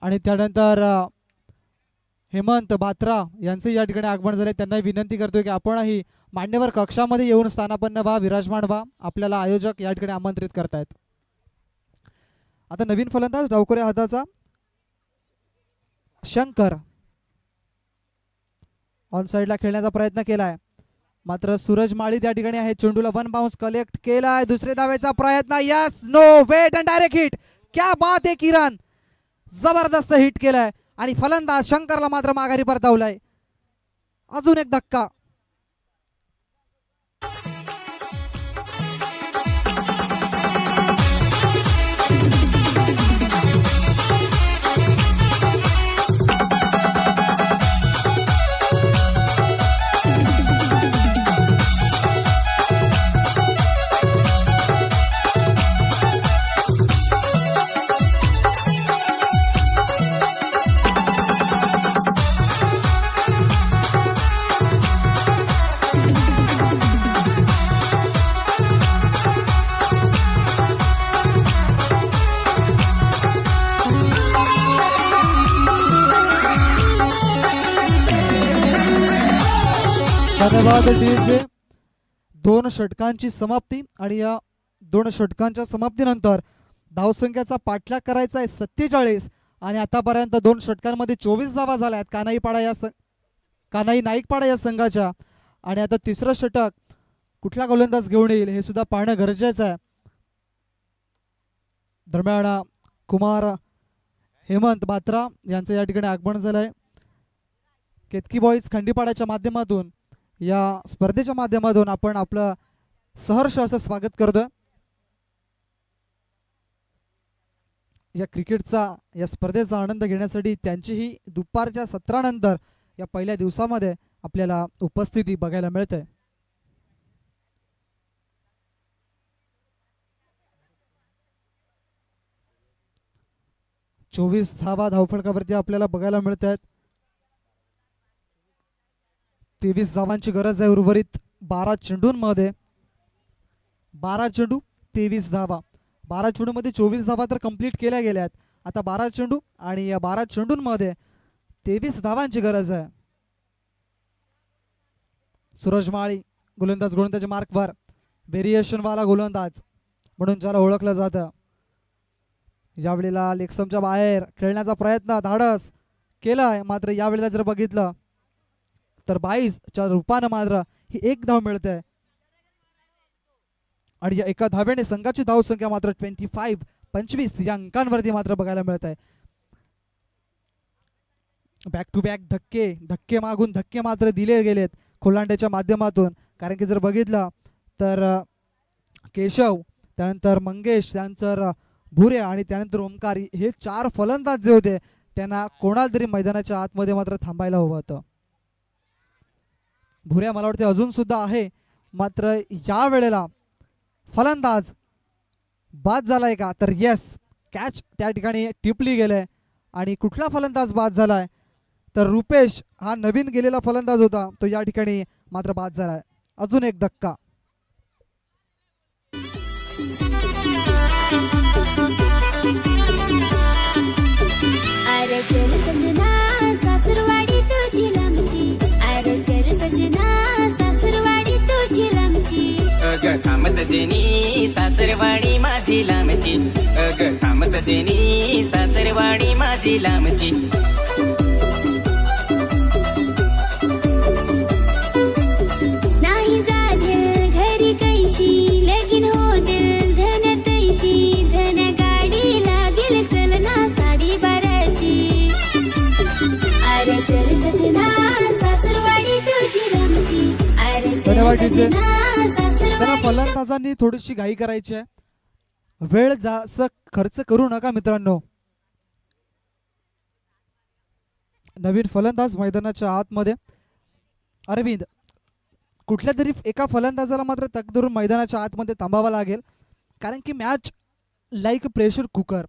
आणि त्यानंतर हेमंत बात्रा यांचे या ठिकाणी आगमन झाले. त्यांना विनंती करतोय की आपणही मान्यवर कक्षामध्ये येऊन स्थानापन्न व्हा, विराजमान व्हा. आपल्याला आयोजक या ठिकाणी आमंत्रित करतायत. आता नवीन फलंदाज डावखोऱ्या हाताचा शंकर ऑन साइडला खेळण्याचा प्रयत्न केलाय, मात्र सूरज माळी त्या ठिकाणी आहे. चेंडूला वन बाउन्स कलेक्ट केलाय. दुसरे धावेचा प्रयत्न, yes no wait and direct hit. क्या बात आहे किरण, जबरदस्त हिट केलाय आणि फलंदाज शंकरला मात्र माघारी परतावलाय. अजून एक धक्का. धन्यवाद DJ. 2 षटकांची समाप्ती आणि या 2 षटकांच्या समाप्तीनंतर धावसंख्येचा पाठलाग करायचा आहे 47 आणि आतापर्यंत 2 षटकांमध्ये 24 धावा झाल्या आहेत कानाई नाईकपाडा या संघाच्या. आणि आता तिसरं षटक कुठला गोलंदाज घेऊन येईल हे सुद्धा पाहणं गरजेचं आहे. दरम्यान कुमार हेमंत बात्रा यांचं या ठिकाणी आगमन झालं आहे. केतकी बॉईज खंडीपाड्याच्या माध्यमातून या स्पर्धेच्या माध्यमातून आपण आपलं सहर्ष असं स्वागत करतोय. या क्रिकेटचा या स्पर्धेचा आनंद घेण्यासाठी त्यांचीही दुपारच्या सत्रानंतर या पहिल्या दिवसामध्ये आपल्याला उपस्थिती बघायला मिळते. चोवीस धावा धावफलकावरती आपल्याला बघायला मिळत आहेत. 23 धावांची गरज आहे उर्वरित 12 चेंडूंमध्ये. 12 चेंडू 23 धावा. 12 चेंडूमध्ये 24 धावा तर कंप्लीट केल्या गेल्या आहेत. आता 12 चेंडू आणि या 12 चेंडूंमध्ये 23 धावांची गरज आहे. सूरज माळी गोलंदाज मार्कवर, व्हेरिएशन वाला गोलंदाज म्हणून ज्याला ओळखलं जातं. यावेळेला लेगस्टंपच्या बाहेर खेळण्याचा प्रयत्न धाडस केलाय, मात्र यावेळेला जर बघितलं तर 22च्या रूपानं मात्र ही 1 धाव मिळते आणि या एका धावेने संघाची धावसंख्या मात्र 25 या अंकांवरती मात्र बघायला मिळत आहे. बॅक टू बॅक धक्के मागून धक्के मात्र दिले गेलेत कोल्हांड्याच्या माध्यमातून. कारण की जर बघितलं तर केशव, त्यानंतर मंगेश, त्यानंतर भुरे आणि त्यानंतर ओमकार हे 4 फलंदाज जे होते त्यांना कोणाला तरी मैदानाच्या आतमध्ये मात्र थांबायला हवं होतं. भुऱ्या मला वाटते अजून सुद्धा आहे, मात्र या वेळेला फलंदाज बाद झालाय का तर येस, कॅच त्या ठिकाणी टिपली गेले. आणि कुठला फलंदाज बाद झालाय तर रुपेश हा नवीन गेलेला फलंदाज होता, तो या ठिकाणी मात्र बाद झालाय. अजून एक धक्का. अरे चल सजना सासरवाडी तुझी लांबची, अरे चल सजना सासरवाडी तुझी लांबची. अग थांब सजनी सासरवाडी माझी लांबची, अग थांब सजनी सासरवाडी माझी लांबची. नाही जागेल घरी कैशी लगीन होतील धन तैशी, धन गाडी लागेल चलना साडी बाराची. अरे चल सजना सासरवाडी तुझी लांबची, अरे चल सजना त्याला फलंदाजांनी थोडीशी घाई करायची आहे. वेळ जास्त खर्च करू नका मित्रांनो. नवीन फलंदाज मैदानाच्या आतमध्ये. अरविंद, कुठल्या तरी एका फलंदाजाला मात्र तक धरून मैदानाच्या आतमध्ये थांबावं लागेल, कारण की match like pressure cooker.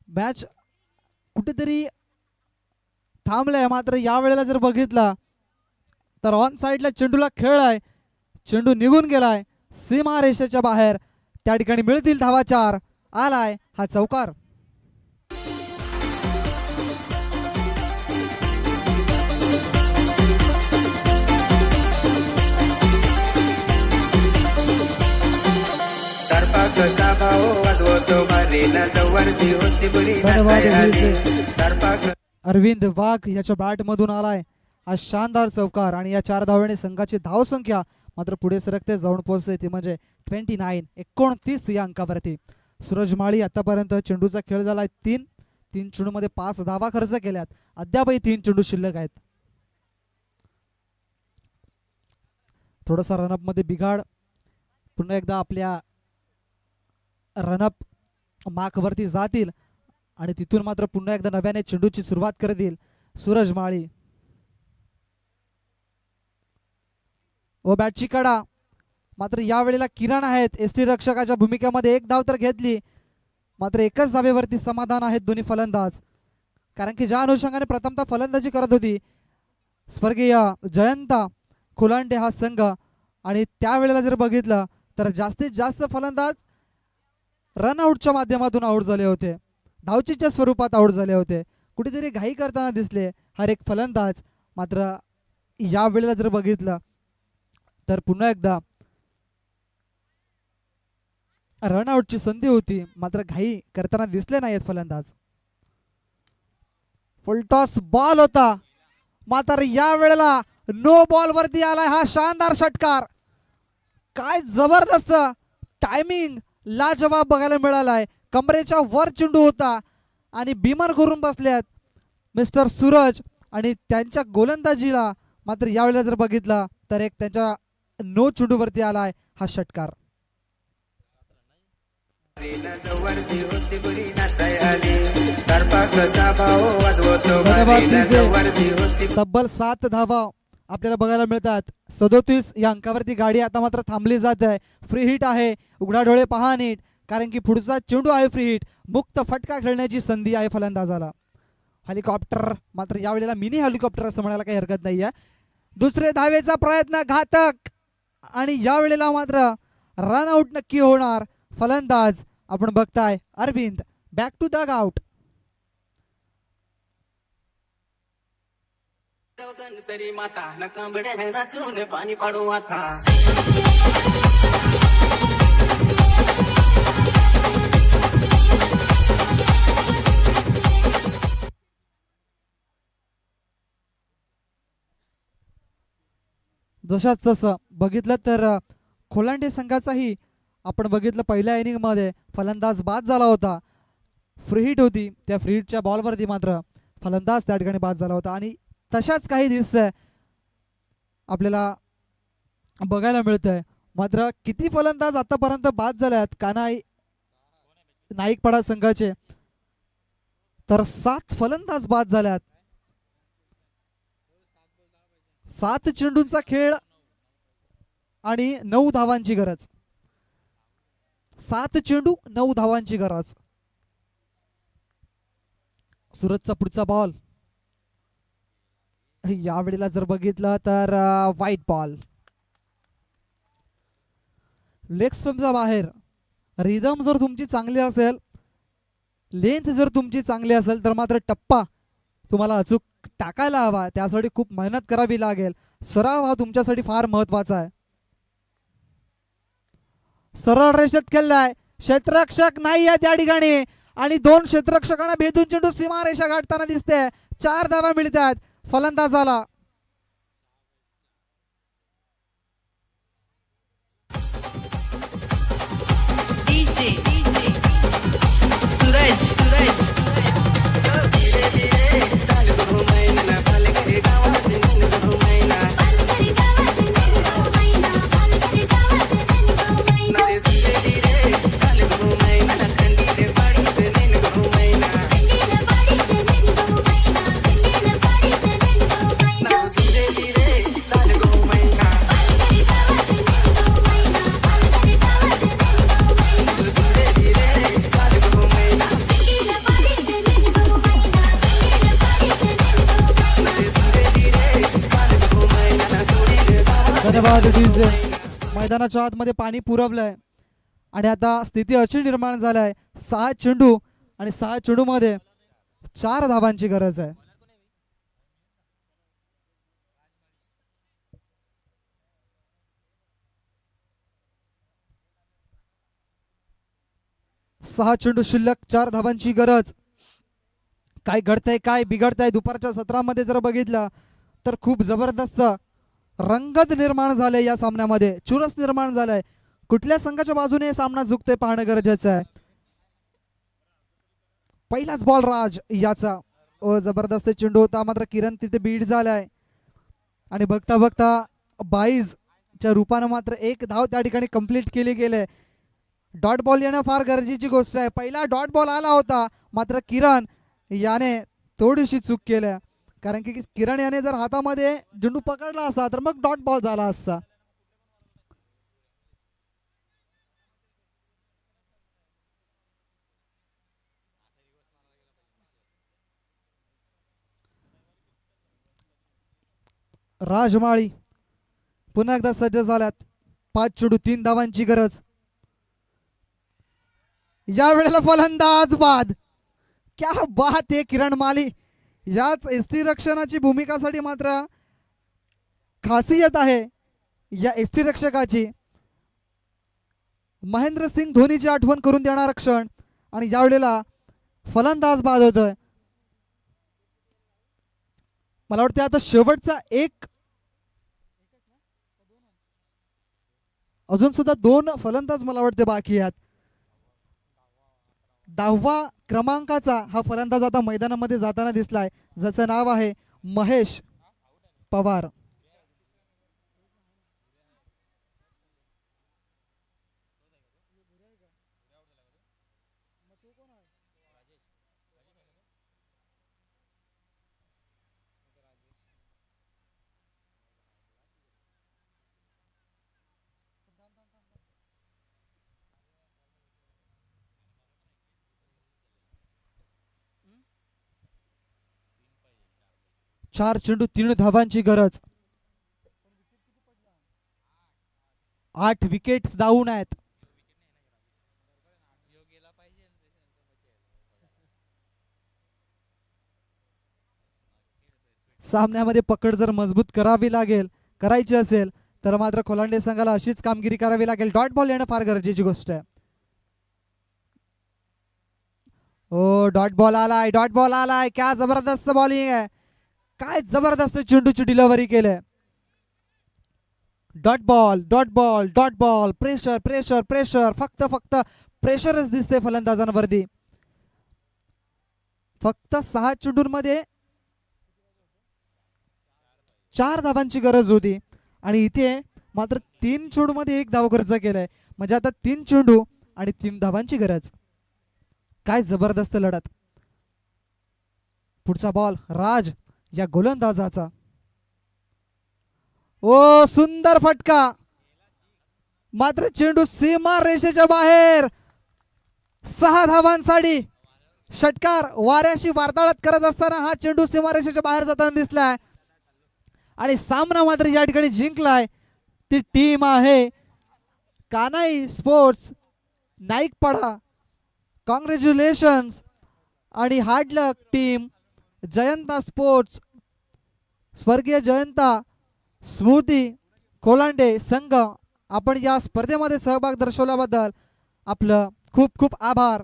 Match कुठेतरी थांबलाय, मात्र या वेळेला जर बघितला तर ऑन साईडला चेंडूला खेळलाय, चेंडू निघून गेलाय सीमारेषेच्या बाहेर. त्या ठिकाणी मिळतील धावा 4. आलाय हा चौकार. दर्पा कसा भाव वाजवतो मारीना जवळची होती बरी धन्यवाद नाचाय आली. अरविंद. दर्पा अरविंद वाघ याच्या बॅट मधून आलाय हा शानदार चौकार आणि या 4 धावांनी संघाची धावसंख्या मात्र पुढे सरकते, जाऊन पोहोचते ती म्हणजे 29 या अंकावरती. सूरज माळी आतापर्यंत चेंडूचा खेळ झालाय 3 चेंडूमध्ये 5 धावा खर्च केल्यात. अद्यापही 3 चेंडू शिल्लक आहेत. थोडासा रनअप मध्ये बिघाड. पुन्हा एकदा आपल्या रनअप मार्कवरती जातील आणि तिथून मात्र पुन्हा एकदा नव्याने चेंडूची सुरुवात करतील सूरज माळी. व बॅटची कडा मात्र यावेळेला किरण आहेत एसटी रक्षकाच्या भूमिकेमध्ये. 1 धाव तर घेतली, मात्र एकच धावेवरती समाधान आहेत दोन्ही फलंदाज. कारण की ज्या अनुषंगाने प्रथमतः फलंदाजी करत होती स्वर्गीय जयंता खोलांडे हा संघ, आणि त्यावेळेला जर बघितलं तर जास्तीत जास्त फलंदाज रनआउटच्या माध्यमातून आऊट झाले होते, धावचीच्या स्वरूपात आऊट झाले होते. कुठेतरी घाई करताना दिसले हर एक फलंदाज. मात्र या वेळेला जर बघितलं तर पुन्हा एकदा रनआउटची संधी होती, मात्र घाई करताना दिसले नाहीत फलंदाज. फुलटॉस बॉल होता, मात्र या वेळेला नो बॉल वरती आलाय हा शानदार षटकार. काय जबरदस्त टायमिंग लाजवाब बघायला मिळालाय. कमरेच्या वर चेंडू होता आणि बिमर करून बसल्यात मिस्टर सूरज, आणि त्यांच्या गोलंदाजीला मात्र यावेळेला जर बघितलं तर एक त्यांच्या नो चेंडूवरती आलाय हा षटकार. जवळची होती बरी नाचाय आली. दर्पा कसा भाव वाजवतो धन्यवाद मारीना तिचे. जवळची होती. तब्बल 7 धावा आपल्याला बघायला मिळतात. 37 या अंकावरती गाडी आता मात्र थांबली जात आहे. फ्री हिट आहे, उघडा डोळे पहा नीट, कारण की पुढचा चेंडू आहे फ्री हिट. मुक्त फटका खेळण्याची संधी आहे फलंदाजाला. हेलिकॉप्टर मात्र यावेळेला मिनी हेलिकॉप्टर असं म्हणायला काही हरकत नाही आहे. दुसरे धावेचा प्रयत्न घातक, आणि यावेळेला मात्र रनआउट नक्की होणार. फलंदाज आपण बघताय Arvind. Back to the out. सरी माता नकांबड्या नाचून पाणी पाडू आता. जशाच तसं बघितलं तर खोलांडे संघाचाही आपण बघितलं पहिल्या इनिंगमध्ये फलंदाज बाद झाला होता. फ्री हिट होती, त्या फ्री हिटच्या बॉलवरती मात्र फलंदाज त्या ठिकाणी बाद झाला होता, आणि तशाच काही दिसतंय आपल्याला बघायला मिळतंय. मात्र किती फलंदाज आतापर्यंत बाद झाल्यात कानाई नाईकपाडा संघाचे, तर 7 फलंदाज बाद झाल्यात. 7 चेंडूंचा खेळ आणि 9 धावांची गरज. 7 चेंडू 9 धावांची गरज. सुरतचा पुढचा बॉल यावेळेला जर बघितलं तर व्हाईट बॉल. लेग स्टंपच्या बाहेर. रिदम जर तुमची चांगली असेल, लेंथ जर तुमची चांगली असेल, तर मात्र टप्पा तुम्हाला अचूक टाकायला हवा. त्यासाठी खूप मेहनत करावी लागेल. सराव हा तुमच्यासाठी फार महत्वाचा आहे. सरळ रेषेत खेळलाय, क्षेत्ररक्षक नाही आहे त्या ठिकाणी, आणि 2 क्षेत्ररक्षकांना भेदून चेंडू सीमारेषा गाठताना दिसते. 4 धावा मिळतात फलंदाजाला. सूरज धन्यवाद दिसले. मैदानाच्या आतमध्ये पाणी पुरवलंय आणि आता स्थिती अशी निर्माण झालाय 6 चेंडू आणि 6 चेंडू मध्ये 4 धावांची गरज आहे. सहा चेंडू शिल्लक 4 धावांची गरज. काय घडतंय काय बिघडतंय दुपारच्या सत्रामध्ये जर बघितलं तर खूप जबरदस्त रंगत निर्माण झाले या सामन्यामध्ये, चुरस निर्माण झालाय. कुठल्या संघाच्या बाजूने सामना झुकतोय पाहणं गरजेचं आहे. पहिलाच बॉल राज याचा जबरदस्त चेंडू होता, मात्र किरण तिथे बीट झालाय आणि बघता बघता 22 च्या रूपानं मात्र 1 धाव त्या ठिकाणी कंप्लीट केली गेले. डॉट बॉल येणं फार गरजेची गोष्ट आहे. पहिला डॉट बॉल आला होता मात्र किरण याने थोडीशी चूक केल्या, कारण की किरण याने जर हातामध्ये चेंडू पकडला असता तर मग डॉट बॉल झाला असता. राजमाळी पुन्हा एकदा सज्ज झाल्यात. 5 चेंडू 3 धावांची गरज. या वेळेला फलंदाज बाद. क्या बात आहे किरण माली. याच एसटी रक्षणाची भूमिकासाठी मात्र खासियत आहे या एसटी रक्षकाची. महेंद्रसिंग धोनीची आठवण करून देणारा क्षण आणि यावेळेला फलंदाज बाद होतोय. मला वाटतं आता शेवटचा एक अजून सुद्धा 2 फलंदाज मला वाटते बाकी आहेत. 10व्या क्रमांकाचा हा फलंदाज आता मैदानामध्ये जाताना दिसलाय, ज्याचं नाव आहे महेश पवार. चार चेंडू 3 धावांची गरज. 8 विकेट्स डाऊन आहेत. सामन्यामध्ये पकड जर मजबूत करायची असेल तर मात्र कोलांडे संघाला अशीच कामगिरी करावी लागेल. डॉट बॉल येणं फार गरजेची गोष्ट आहे. ओ डॉट बॉल आलाय. क्या जबरदस्त बॉलिंग आहे. काय जबरदस्त चेंडूची डिलिव्हरी केले. डॉट बॉल प्रेशर फक्त प्रेशरच दिसते फलंदाजांवरती. फक्त 6 चेंडूंमध्ये 4 धावांची गरज होती आणि इथे मात्र 3 चेंडूमध्ये 1 धाव खर्च केलाय. म्हणजे आता 3 चेंडू आणि 3 धावांची गरज. काय जबरदस्त लढत. पुढचा बॉल राज या गोलंदाजाचा. ओ सुंदर फटका, मात्र चेंडू सीमा रेषेच्या बाहेर. 6 धावांसाठी षटकार वाऱ्याशी वार्ताळत करत असताना हा चेंडू सीमा रेषेच्या बाहेर जाताना दिसलाय आणि सामना मात्र या ठिकाणी जिंकलाय. ती टीम आहे कानाई स्पोर्ट्स नाईकपाडा. कॉंग्रॅच्युलेशन्स आणि हार्ड लक टीम जयंता स्पोर्ट्स. स्वर्गीय जयंता स्मृती कोलांडे संघ, आपण या स्पर्धेमध्ये सहभाग दर्शवल्याबद्दल आपलं खूप खूप आभार.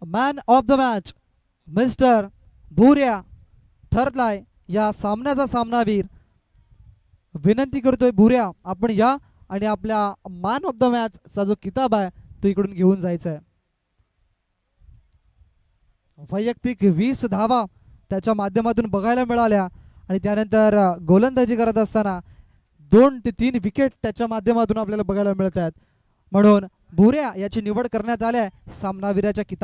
Man of the match mister Bhurya ठरलाय या सामन्याचा सामनावीर. विनंती करतोय भुऱ्या आपण या आणि आपल्या मॅन ऑफ द मॅच चा जो किताब आहे तो इकडून घेऊन जायचा आहे. वैयक्तिक 20 धावा त्याच्या माध्यमातून बघायला मिळाल्या आणि त्यानंतर गोलंदाजी करत असताना 2 ते 3 विकेट त्याच्या माध्यमातून आपल्याला बघायला मिळत आहेत. म्हणून भुऱ्या याची निवड करण्यात आल्या सामनावीराच्या किताब